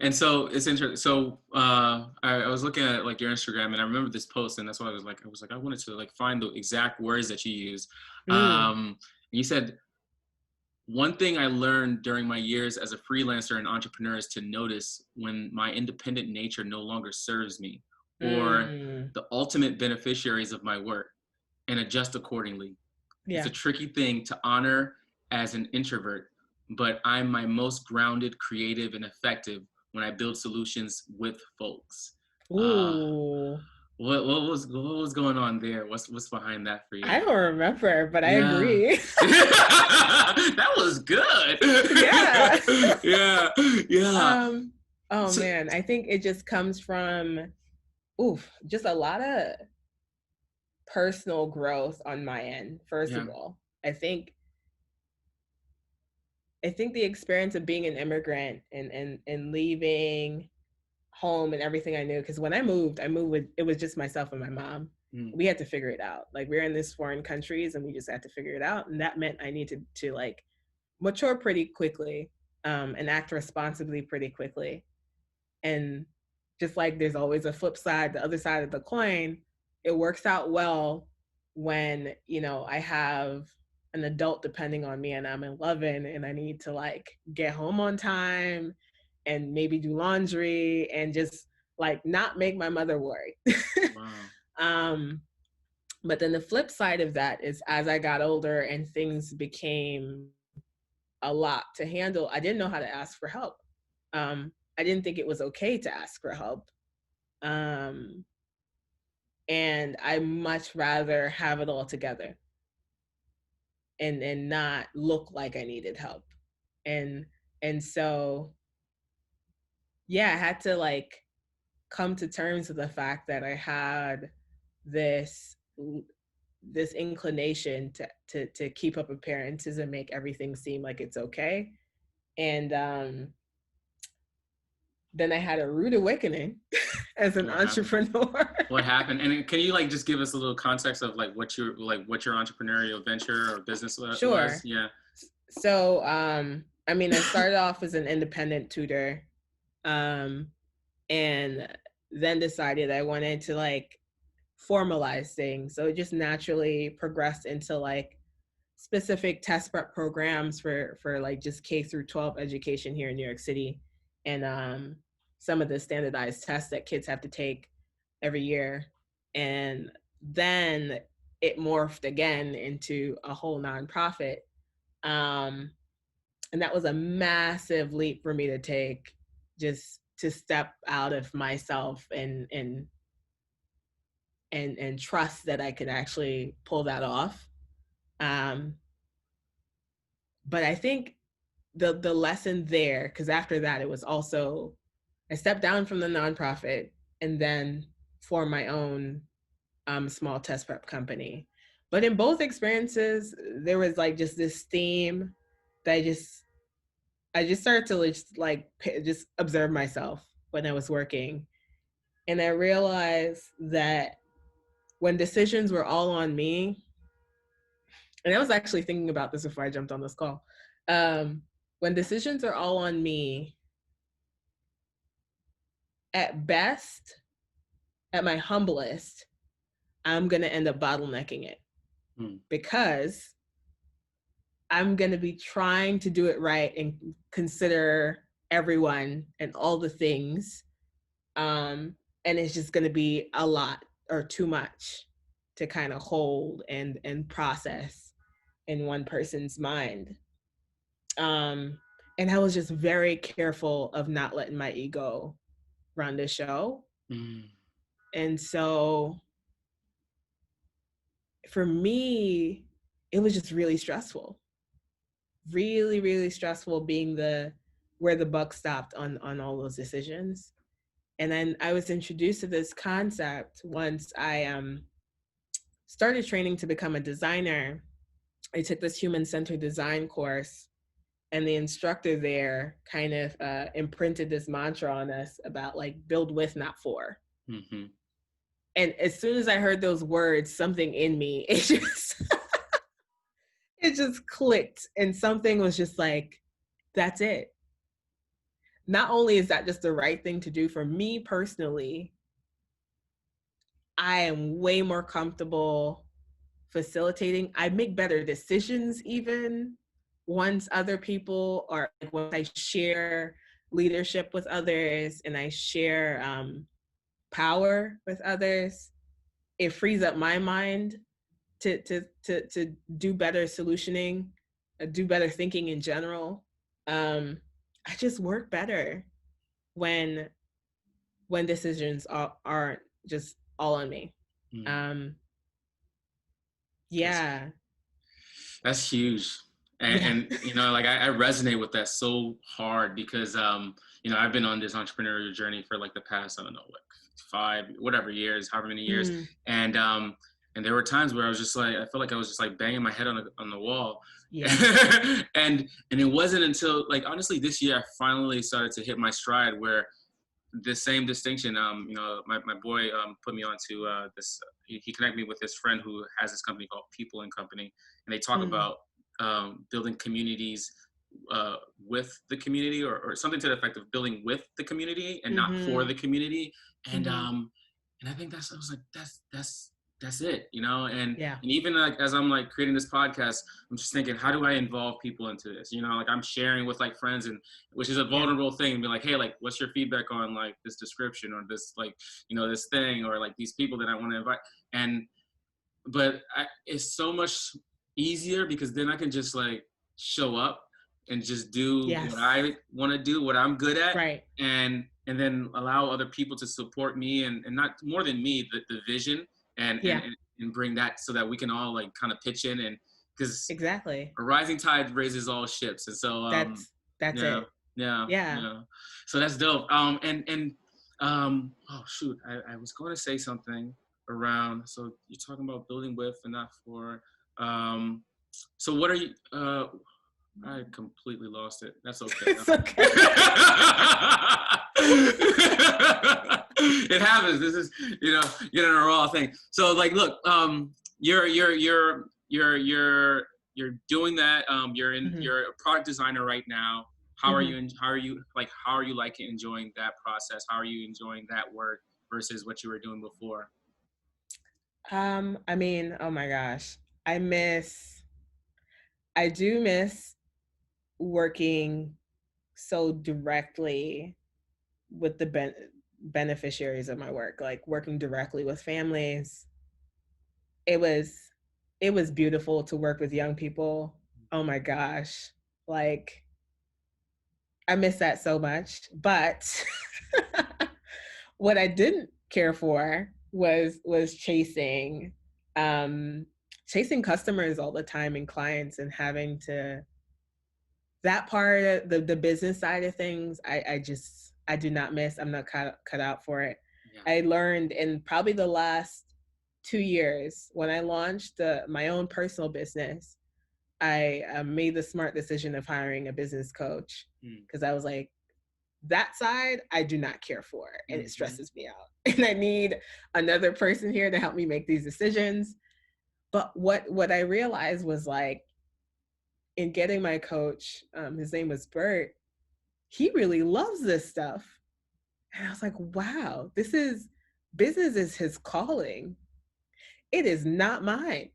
And so it's interesting. So I was looking at like your Instagram, and I remember this post, and that's why I was like, I wanted to like find the exact words that you use. You said, one thing I learned during my years as a freelancer and entrepreneur is to notice when my independent nature no longer serves me, or the ultimate beneficiaries of my work, and adjust accordingly. Yeah. It's a tricky thing to honor as an introvert, but I'm my most grounded, creative, and effective when I build solutions with folks. Ooh. What was going on there? What's behind that for you? I don't remember, but I agree. That was good. Yeah. Yeah. Oh man, I think it just comes from just a lot of personal growth on my end. First of all, I think the experience of being an immigrant and leaving home and everything I knew, because when I moved with, it was just myself and my mom. We had to figure it out. Like, we're in these foreign countries and we just had to figure it out, and that meant I needed to like mature pretty quickly, and act responsibly pretty quickly. And just like there's always a flip side, the other side of the coin, it works out well when I have an adult depending on me and I'm in loving, and I need to like get home on time and maybe do laundry and just like not make my mother worry. Wow. But then the flip side of that is, as I got older and things became a lot to handle, I didn't know how to ask for help. I didn't think it was okay to ask for help. And I much rather have it all together and not look like I needed help. And so, yeah, I had to like come to terms with the fact that I had this inclination to keep up appearances and make everything seem like it's okay. And then I had a rude awakening as an entrepreneur. What happened? And can you like just give us a little context of like what your entrepreneurial venture or business was? Sure. Yeah. So I mean, I started off as an independent tutor, And then decided I wanted to like formalize things. So it just naturally progressed into like specific test prep programs for like just K through 12 education here in New York City, and some of the standardized tests that kids have to take every year. And then it morphed again into a whole nonprofit. And that was a massive leap for me to take, just to step out of myself and trust that I could actually pull that off. Um, but I think the lesson there, because after that it was also, I stepped down from the nonprofit and then formed my own small test prep company. But in both experiences, there was like just this theme that I just started to just observe myself when I was working. And I realized that when decisions were all on me, and I was actually thinking about this before I jumped on this call. When decisions are all on me, at best, at my humblest, I'm going to end up bottlenecking it because I'm going to be trying to do it right and consider everyone and all the things. And it's just going to be a lot or too much to kind of hold and process in one person's mind. And I was just very careful of not letting my ego run the show. And so for me, it was just really stressful. Really, really stressful being where the buck stopped on all those decisions. And then I was introduced to this concept once I started training to become a designer. I took this human-centered design course, and the instructor there kind of imprinted this mantra on us about like build with, not for. Mm-hmm. And as soon as I heard those words, something in me, it just clicked, and something was just like, that's it. Not only is that just the right thing to do for me personally, I am way more comfortable facilitating. I make better decisions even once other people are, like, once I share leadership with others and I share power with others, it frees up my mind to do better solutioning, do better thinking in general. I just work better when decisions aren't just all on me. Yeah. That's huge. And you know, like I resonate with that so hard because you know, I've been on this entrepreneurial journey for like the past, I don't know, like 5 years, however many years. And there were times where I was just like, I felt like I was just like banging my head on the wall. Yeah. and it wasn't until like, honestly, this year I finally started to hit my stride where the same distinction, you know, my boy put me onto this, he connected me with his friend who has this company called People and Company. And they talk about building communities with the community, or something to the effect of building with the community and not for the community. And I think I was like, that's it, you know? And even like, as I'm like creating this podcast, I'm just thinking, how do I involve people into this? You know, like I'm sharing with like friends, and which is a vulnerable thing, and be like, hey, like, what's your feedback on like this description or this, like, you know, this thing, or like these people that I want to invite. But it's so much easier because then I can just like show up and just do what I want to do, what I'm good at. Right. And then allow other people to support me and not more than me, the vision and bring that so that we can all like kind of pitch in, and because a rising tide raises all ships. And so that's it. Yeah. So that's dope. Oh shoot, I was going to say something around, so you're talking about building with and not for. So what are you I completely lost it. That's okay. It's okay. It happens. This is, you know, getting a raw thing. So like, look, you're doing that. You're a product designer right now. how are Mhm. you, how are you liking enjoying that process? How are you enjoying that work versus what you were doing before? I mean, oh my gosh. I miss I do miss working so directly with the beneficiaries of my work, like working directly with families. It was it was beautiful to work with young people. Oh my gosh. Like I miss that so much. But what I didn't care for was chasing customers all the time and clients and having to that part of the business side of things. I do not miss. I'm not cut out for it. Yeah. I learned in probably the last 2 years when I launched my own personal business. I made the smart decision of hiring a business coach because I was like, that side I do not care for, and it Mm-hmm. stresses me out, and I need another person here to help me make these decisions. But what I realized was like in getting my coach, his name was Bert. He really loves this stuff, and I was like, wow, this is business is his calling. It is not mine.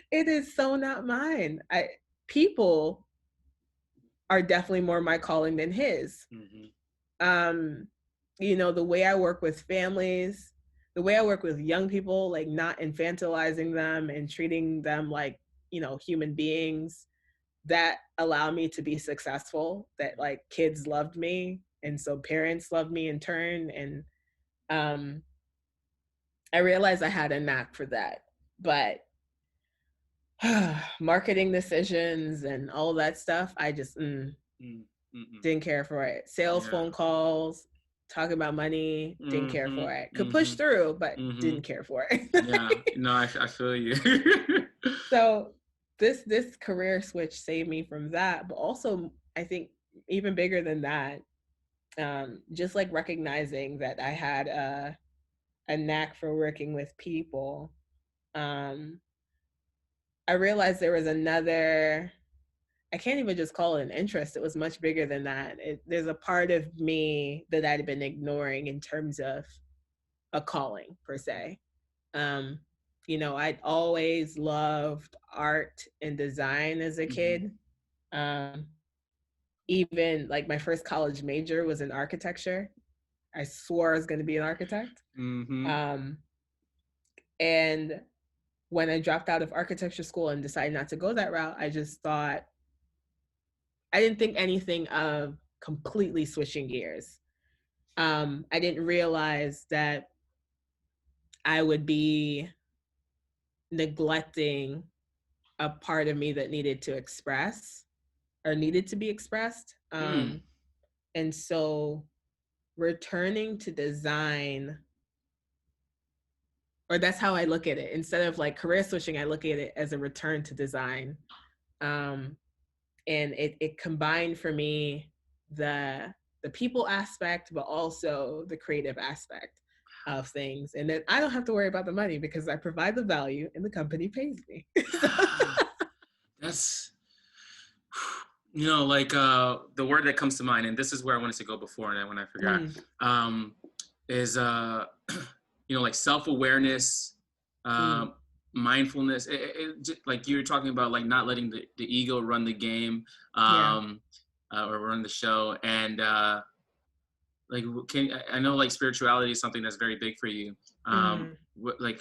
It is so not mine. I People are definitely more my calling than his. Mm-hmm. Um, the way I work with families, the way I work with young people, like not infantilizing them and treating them like, human beings that allow me to be successful, that like kids loved me. And so parents loved me in turn. And um, I realized I had a knack for that. But marketing decisions and all that stuff, I just didn't care for it. Sales Yeah. phone calls, talking about money, didn't care Mm-hmm. for it. Could push Mm-hmm. through, but Mm-hmm. didn't care for it. Yeah. No, I feel you. So this career switch saved me from that, but also I think even bigger than that, just like recognizing that I had a knack for working with people. Um, I realized there was another. I can't even just call it an interest. It was much bigger than that. There's a part of me that I'd been ignoring in terms of a calling per se. Um, I'd always loved art and design as a Mm-hmm. kid. Um, Even like my first college major was in architecture. I swore I was going to be an architect. Mm-hmm. Um, and when I dropped out of architecture school and decided not to go that route, I just thought, I didn't think anything of completely switching gears. I didn't realize that I would be neglecting a part of me that needed to express or needed to be expressed. Mm. And so returning to design, or that's how I look at it. Instead of like career switching, I look at it as a return to design. Um, and it combined for me the the people aspect, but also the creative aspect of things. And then I don't have to worry about the money because I provide the value and the company pays me. That's the word that comes to mind, and this is where I wanted to go before, and when I forgot, Mm, is like self-awareness, mm, um, mindfulness. Like you were talking about, like not letting the ego run the game, yeah. or run the show, and like I know like spirituality is something that's very big for you. Mm,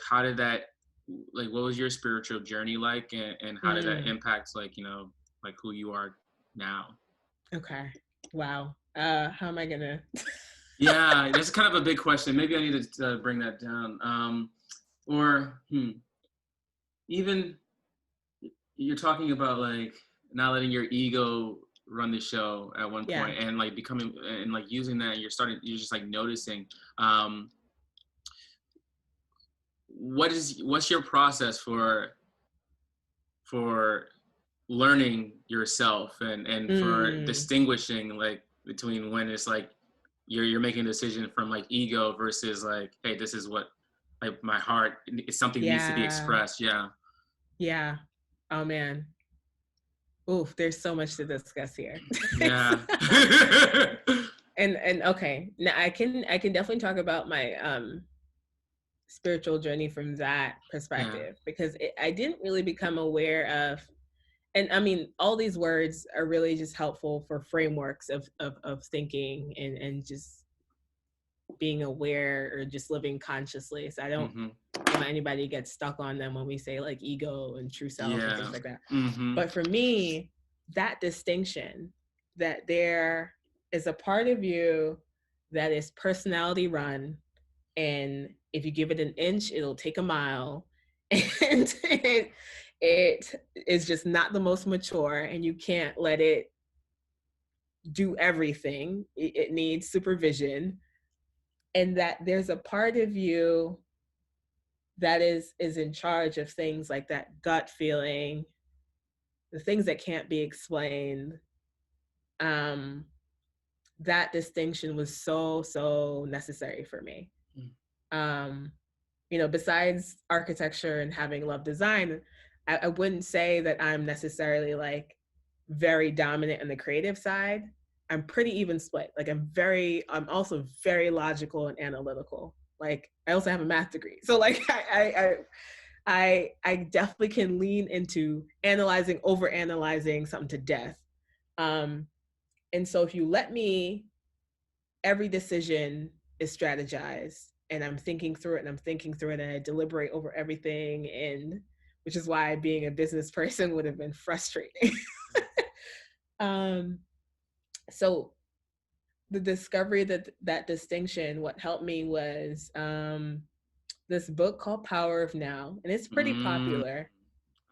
How did that, like what was your spiritual journey like, and how did that mm. impact like who you are now? Okay. Wow. How am I gonna? Yeah, that's kind of a big question. Maybe I need to bring that down. Or even you're talking about like not letting your ego run the show at one Yeah. point, and like becoming and like using that. You're just like noticing. Um, what's your process for learning yourself, and for Mm, distinguishing like between when it's like you're making a decision from like ego versus like, hey, this is what like my heart is, something needs to be yeah. expressed. Yeah. Yeah. Oh man. Oof, there's so much to discuss here. Yeah. and okay, now I can definitely talk about my spiritual journey from that Yeah. perspective, because I didn't really become aware of, and I mean, all these words are really just helpful for frameworks of thinking and just being aware or just living consciously. So I don't Mm-hmm. want anybody to get stuck on them when we say like ego and true self and Yeah. things like that. Mm-hmm. But for me, that distinction, that there is a part of you that is personality run, and if you give it an inch, it'll take a mile, and it is just not the most mature, and you can't let it do everything. It needs supervision, and that there's a part of you that is in charge of things like that gut feeling, the things that can't be explained. um that distinction was so necessary for me. um Besides architecture and having loved design, I wouldn't say that I'm necessarily like very dominant on the creative side. I'm pretty even split. Like I'm also very logical and analytical. Like I also have a math degree. So like I definitely can lean into analyzing, over analyzing something to death. Um, and so if you let me, every decision is strategized, and I'm thinking through it and I'm thinking through it and I deliberate over everything, and which is why being a business person would have been frustrating. um, so the discovery that distinction, what helped me was this book called Power of Now, and it's pretty Mm. popular.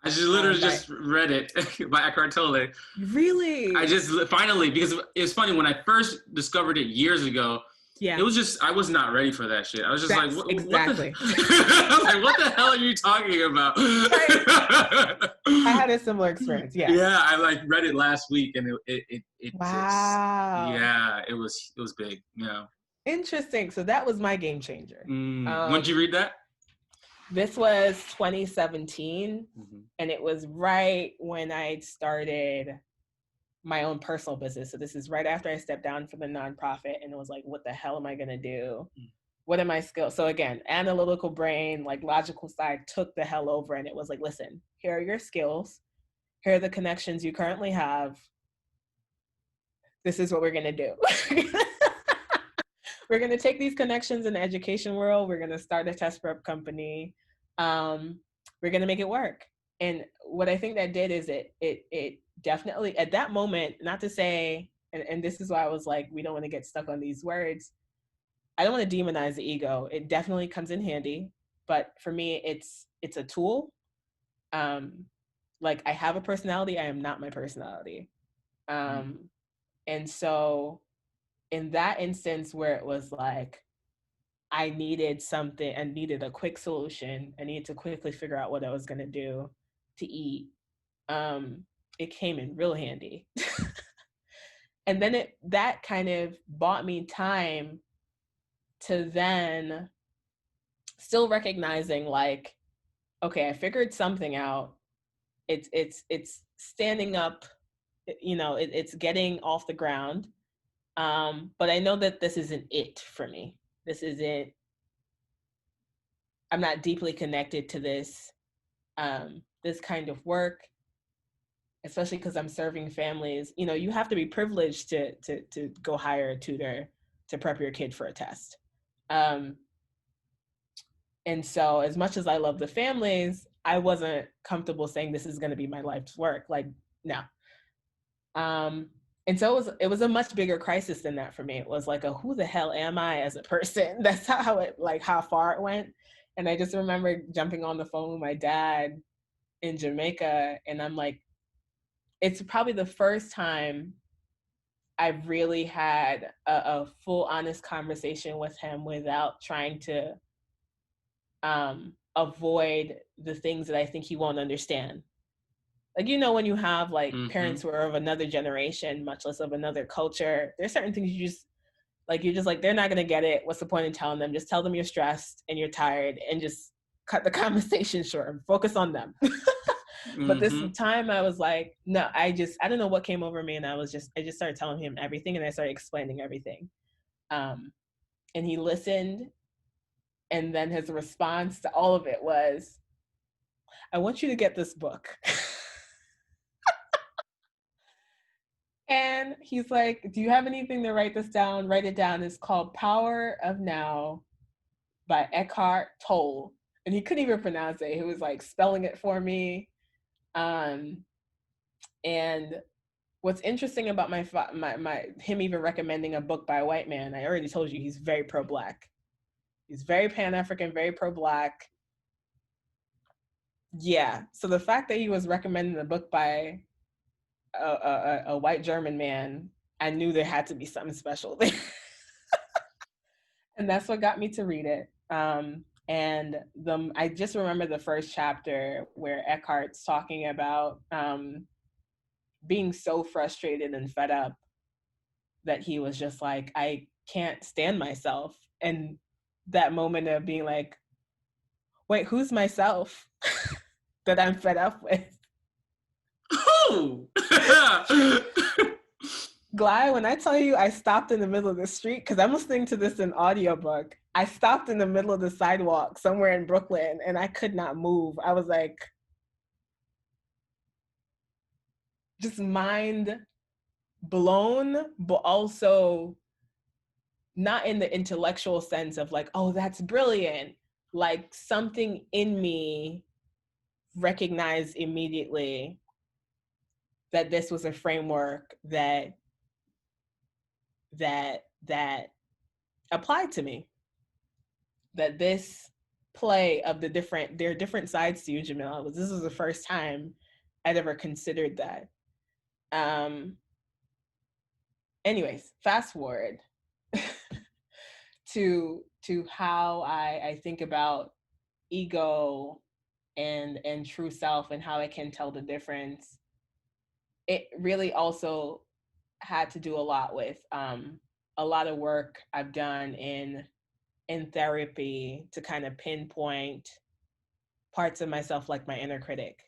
I just literally By just read it by Eckhart Tolle. I Really? just finally, because it was funny when I first discovered it years ago. Yeah. It was just, I was not ready for that shit. I was just like, That's what the? exactly. I was like, what the hell are you talking about? I had a similar experience. Yeah. Yeah, I like read it last week, and it just, Wow. yeah, it was big. Yeah. Interesting. So that was my game changer. When did you read that? This was 2017, Mm-hmm. and it was right when I started my own personal business. So this is right after I stepped down from the nonprofit, and it was like, what the hell am I gonna do? What are my skills? So again, analytical brain, like logical side took the hell over, and it was like, listen, here are your skills. Here are the connections you currently have. This is what we're gonna do. We're going to take these connections in the education world. We're going to start a test prep company. We're going to make it work. And what I think that did is it definitely, at that moment, not to say, and this is why I was like, we don't want to get stuck on these words. I don't want to demonize the ego. It definitely comes in handy. But for me, it's a tool. Like I have a personality. I am not my personality. And so in that instance where it was like, I needed something, I needed a quick solution, I needed to quickly figure out what I was going to do to eat, it came in real handy. And then that kind of bought me time to then still recognizing like, okay, I figured something out. It's standing up, it's getting off the ground. But I know that this isn't it for me. This isn't, I'm not deeply connected to this this kind of work, especially because I'm serving families. You have to be privileged to go hire a tutor to prep your kid for a test. And so as much as I love the families, I wasn't comfortable saying this is going to be my life's work. Like, no. And so it was a much bigger crisis than that for me. It was like who the hell am I as a person? That's how far it went. And I just remember jumping on the phone with my dad in Jamaica, and I'm like, it's probably the first time I've really had a full honest conversation with him without trying to avoid the things that I think he won't understand. Like, when you have like parents who are of another generation, much less of another culture, there's certain things you're just like, they're not going to get it. What's the point in telling them? Just tell them you're stressed and you're tired and just cut the conversation short and focus on them. But this Mm-hmm. time I was like, no, I don't know what came over me. And I just started telling him everything, and I started explaining everything. And he listened. And then his response to all of it was, I want you to get this book. And he's like, do you have anything to write this down? Write it down. It's called Power of Now by Eckhart Tolle. And he couldn't even pronounce it. He was like spelling it for me. And what's interesting about my him even recommending a book by a white man, I already told you he's very pro-Black. He's very Pan-African, very pro-Black. Yeah. So the fact that he was recommending a book by a white German man, I knew there had to be something special there. And that's what got me to read it. And I just remember the first chapter where Eckhart's talking about being so frustrated and fed up that he was just like, I can't stand myself. And that moment of being like, wait, who's myself that I'm fed up with? Oh! Gly, when I tell you I stopped in the middle of the street, because I'm listening to this in audiobook, I stopped in the middle of the sidewalk somewhere in Brooklyn and I could not move. I was like, just mind blown, but also not in the intellectual sense of like, oh, that's brilliant. Like something in me recognized immediately that this was a framework that applied to me. That this play of there are different sides to you, Jamila. This was the first time I'd ever considered that. Anyways, fast forward to how I think about ego and true self and how I can tell the difference. It really also had to do a lot with a lot of work I've done in therapy to kind of pinpoint parts of myself like my inner critic.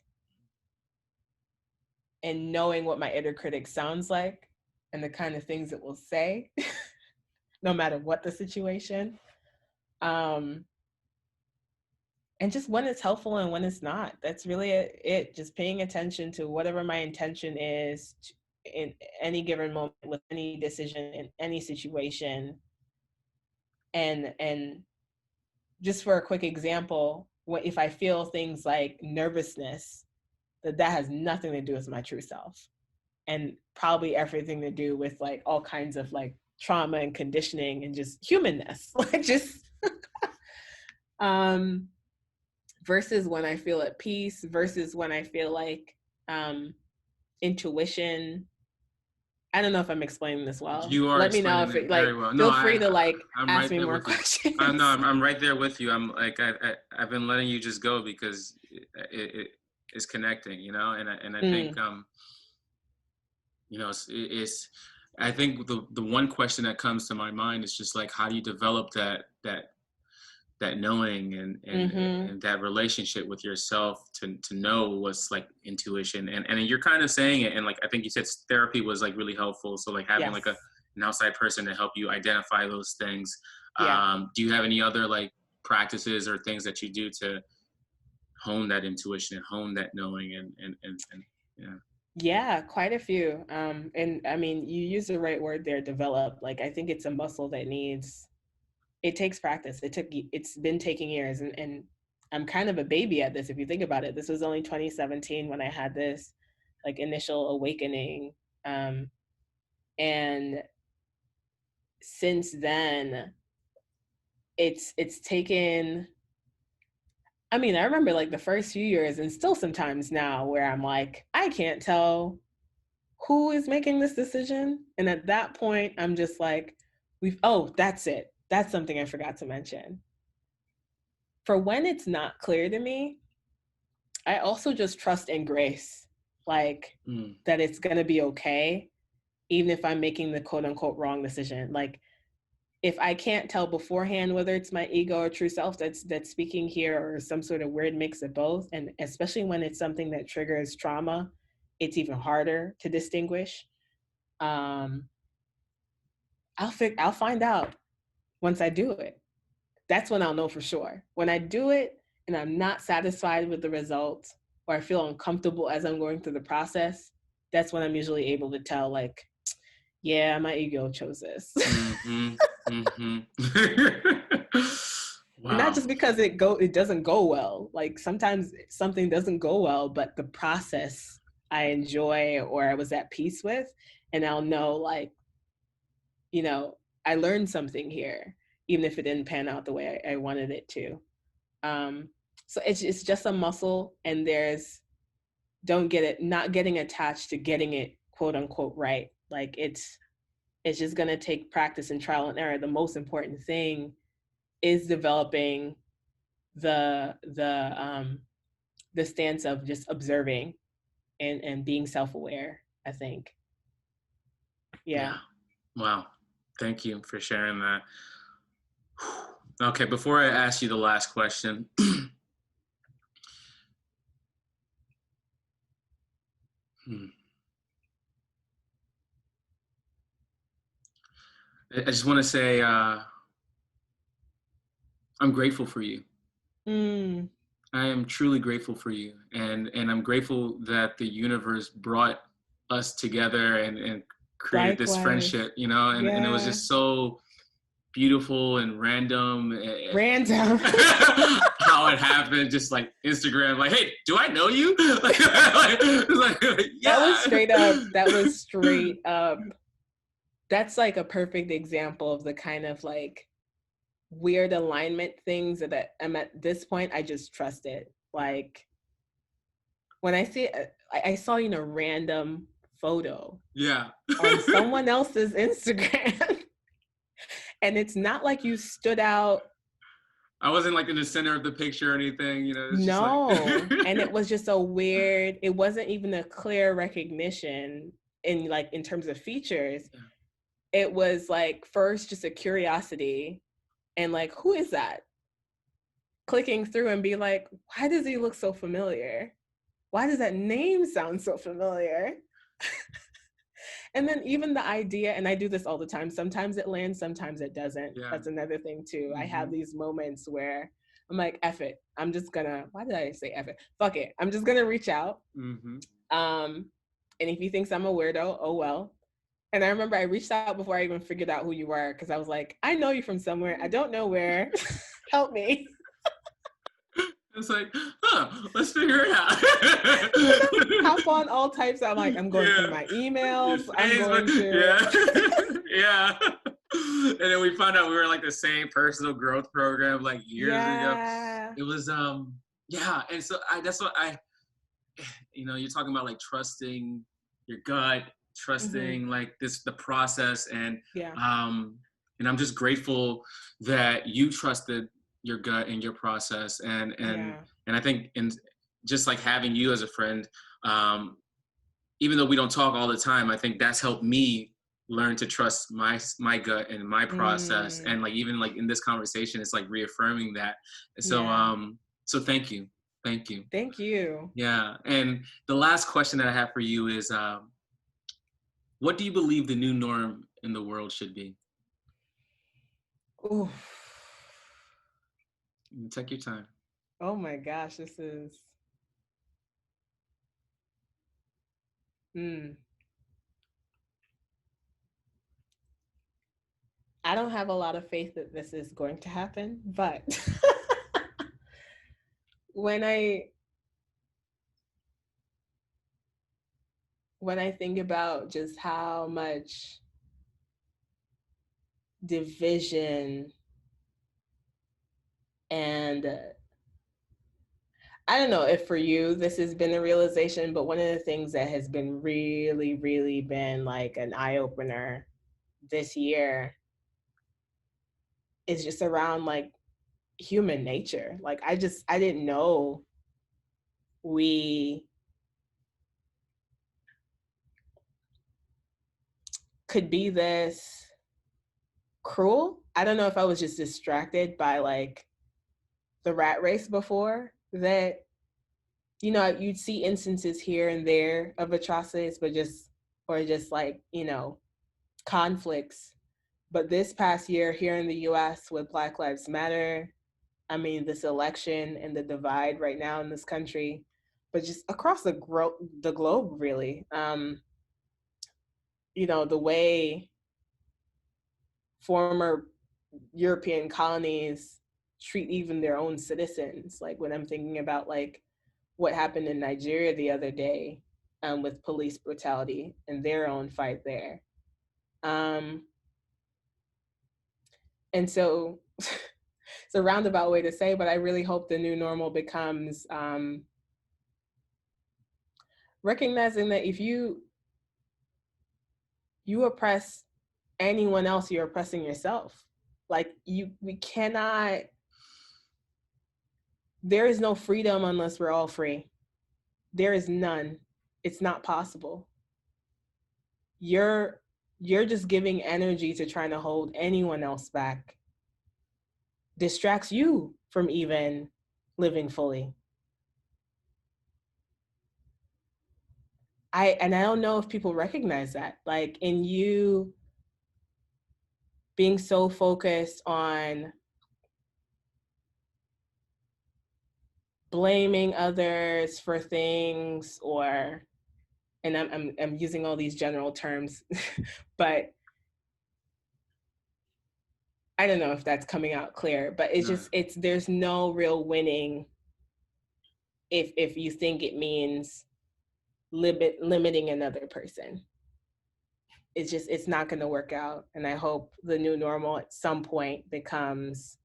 And knowing what my inner critic sounds like and the kind of things it will say, no matter what the situation. And just when it's helpful and when it's not. That's really it. Just paying attention to whatever my intention is in any given moment with any decision in any situation. And just for a quick example, if I feel things like nervousness, that has nothing to do with my true self, and probably everything to do with like all kinds of like trauma and conditioning and just humanness, like just versus when I feel at peace, versus when I feel like intuition. I don't know if I'm explaining this well. You are Let me know explaining if it it like, very well. No, feel free to like I'm ask right me there more with you. questions. No, I'm right there with you. I'm like, I've been letting you just go because it is connecting, you know, and I think, you know, it's I think the one question that comes to my mind is just like, how do you develop that knowing and that relationship with yourself to know what's like intuition, and you're kind of saying it, and like I think you said therapy was like really helpful, so like having Yes. like an outside person to help you identify those things. Yeah. Do you have any other like practices or things that you do to hone that intuition and hone that knowing and yeah? Yeah, quite a few. And I mean, you use the right word there, develop. Like, I think it's a muscle that it takes practice. It's been taking years, and I'm kind of a baby at this. If you think about it, this was only 2017 when I had this like initial awakening. And since then, it's taken, I mean, I remember like the first few years and still sometimes now where I'm like, I can't tell who is making this decision. And at that point, I'm just like, that's it. That's something I forgot to mention. For when it's not clear to me, I also just trust in grace, like that it's going to be okay, even if I'm making the quote unquote wrong decision. Like, if I can't tell beforehand whether it's my ego or true self that's speaking here, or some sort of weird mix of both, and especially when it's something that triggers trauma, it's even harder to distinguish. I'll find out once I do it. That's when I'll know for sure. When I do it and I'm not satisfied with the results, or I feel uncomfortable as I'm going through the process, that's when I'm usually able to tell, like, yeah, my ego chose this. Mm-hmm. Mm-hmm. Wow. And not just because it doesn't go well. Like, sometimes something doesn't go well, but the process I enjoy or I was at peace with, and I'll know, like, you know, I learned something here, even if it didn't pan out the way I wanted it to. So it's just a muscle, and there's, not getting attached to getting it quote unquote right. Like, it's just going to take practice and trial and error. The most important thing is developing the stance of just observing and being self-aware, I think. Yeah. Wow. Thank you for sharing that. Okay, before I ask you the last question, I just want to say I'm grateful for you. I am truly grateful for you, and I'm grateful that the universe brought us together and created this friendship, you know, and it was just so beautiful and random how it happened, just like Instagram, like, hey, do I know you? Yeah. That was straight up. That's like a perfect example of the kind of like weird alignment things that I'm at this point, I just trust it. Like, when I see it, I saw, you know, random photo on someone else's Instagram. And it's not like you stood out. I wasn't like in the center of the picture or anything, you know. No. And it was just a weird, it wasn't even a clear recognition in terms of features. It was like, first just a curiosity, and like, who is that? Clicking through and be like, why does he look so familiar? Why does that name sound so familiar? And then even the idea, and I do this all the time, sometimes it lands, sometimes it doesn't. That's another thing too. I have these moments where I'm like, F it. I'm just gonna, why did I say F it? Fuck it. I'm just gonna reach out. And if he thinks I'm a weirdo, oh well. And I remember I reached out before I even figured out who you were, because I was like, I know you from somewhere. I don't know where. Help me. It's like, let's figure it out. Hop on all types. I'm like, I'm going through my emails. I'm going to. Yeah. And then we found out we were in like the same personal growth program like years ago. It was, And so that's what you know, you're talking about like trusting your gut, trusting like the process. And, and I'm just grateful that you trusted your gut and your process, and I think just like having you as a friend, even though we don't talk all the time, I think that's helped me learn to trust my gut and my process. And like even like in this conversation, it's like reaffirming that. So so thank you. Yeah. And the last question that I have for you is, what do you believe the new norm in the world should be? Ooh. Take your time. Oh my gosh, this is. I don't have a lot of faith that this is going to happen, but when I think about just how much division and I don't know if for you this has been a realization, but one of the things that has been really, really been like an eye-opener this year is just around like human nature. Like, I didn't know we could be this cruel. I don't know if I was just distracted by like the rat race before that, you know, you'd see instances here and there of atrocities, but just like, you know, conflicts. But this past year here in the US with Black Lives Matter, I mean, this election and the divide right now in this country, but just across the globe, really. You know, the way former European colonies treat even their own citizens. Like when I'm thinking about like what happened in Nigeria the other day with police brutality and their own fight there. And so it's a roundabout way to say, but I really hope the new normal becomes recognizing that if you oppress anyone else, you're oppressing yourself. Like we cannot, there is no freedom unless we're all free. There is none. It's not possible. You're just giving energy to trying to hold anyone else back. Distracts you from even living fully. I don't know if people recognize that. Like in you being so focused on blaming others for things, or, and I'm using all these general terms, but I don't know if that's coming out clear, but it's just, there's no real winning if you think it means limiting another person. It's just, it's not going to work out. And I hope the new normal at some point becomes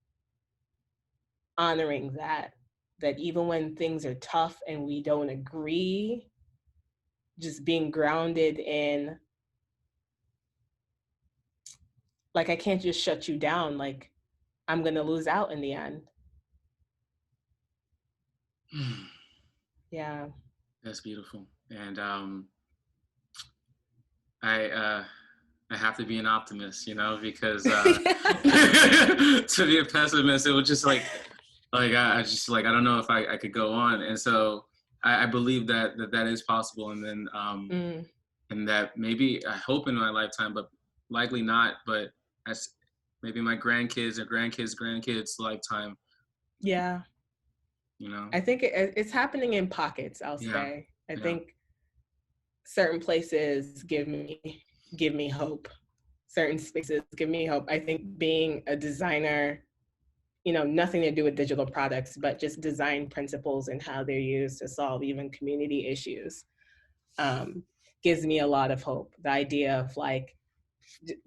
honoring that even when things are tough and we don't agree, just being grounded in, like, I can't just shut you down. Like, I'm going to lose out in the end. Yeah. That's beautiful. And I have to be an optimist, you know, because to be a pessimist, it was just like I just like, I don't know if I could go on. And so I believe that is possible. And then and that maybe, I hope in my lifetime, but likely not, but as maybe my grandkids or grandkids lifetime. Yeah. You know, I think it's happening in pockets, I'll say. I think certain places give me hope. Certain spaces give me hope. I think being a designer, you know, nothing to do with digital products, but just design principles and how they're used to solve even community issues, gives me a lot of hope. The idea of, like,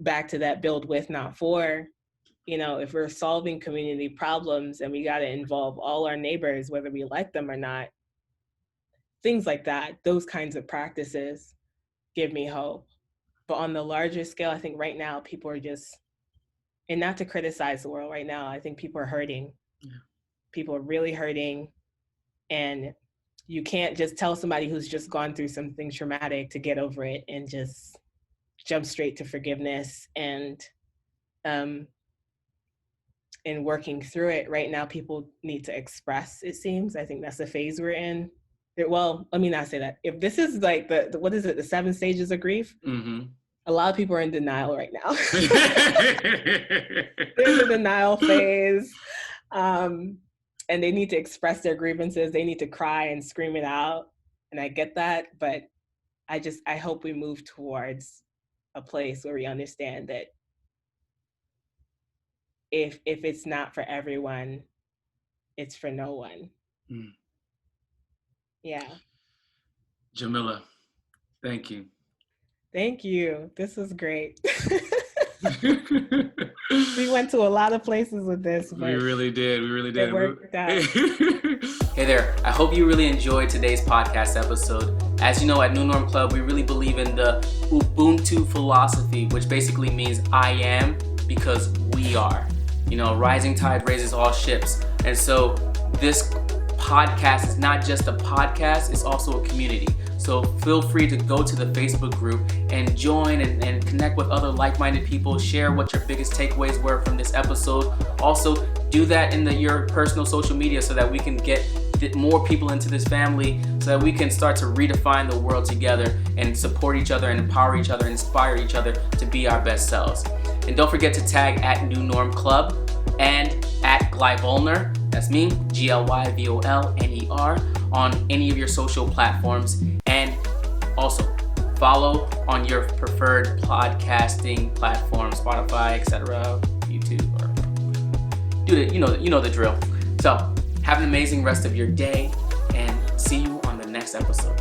back to that build with, not for, you know, if we're solving community problems and we got to involve all our neighbors, whether we like them or not, things like that, those kinds of practices give me hope. But on the larger scale, I think right now people are just, and not to criticize the world right now, I think people are hurting. Yeah. People are really hurting. And you can't just tell somebody who's just gone through something traumatic to get over it and just jump straight to forgiveness and working through it. Right now, people need to express, it seems. I think that's the phase we're in. Well, let me not say that. If this is like the what is it, the 7 stages of grief? Mm-hmm. A lot of people are in denial right now. There's a denial phase. And they need to express their grievances. They need to cry and scream it out. And I get that, but I hope we move towards a place where we understand that if it's not for everyone, it's for no one. Mm. Yeah. Jamila, thank you. Thank you. This was great. We went to a lot of places with this. But we really did. It worked out. Hey there. I hope you really enjoyed today's podcast episode. As you know, at New Norm Club, we really believe in the Ubuntu philosophy, which basically means I am because we are. You know, rising tide raises all ships. And so this podcast is not just a podcast, it's also a community. So feel free to go to the Facebook group and join and connect with other like-minded people. Share what your biggest takeaways were from this episode. Also, do that in your personal social media so that we can get more people into this family, so that we can start to redefine the world together and support each other and empower each other and inspire each other to be our best selves. And don't forget to tag at New Norm Club and at Gly Volner, that's me, GLYVOLNER, on any of your social platforms. And also follow on your preferred podcasting platform, Spotify, etc., YouTube, or do it. You know the drill. So have an amazing rest of your day, and see you on the next episode.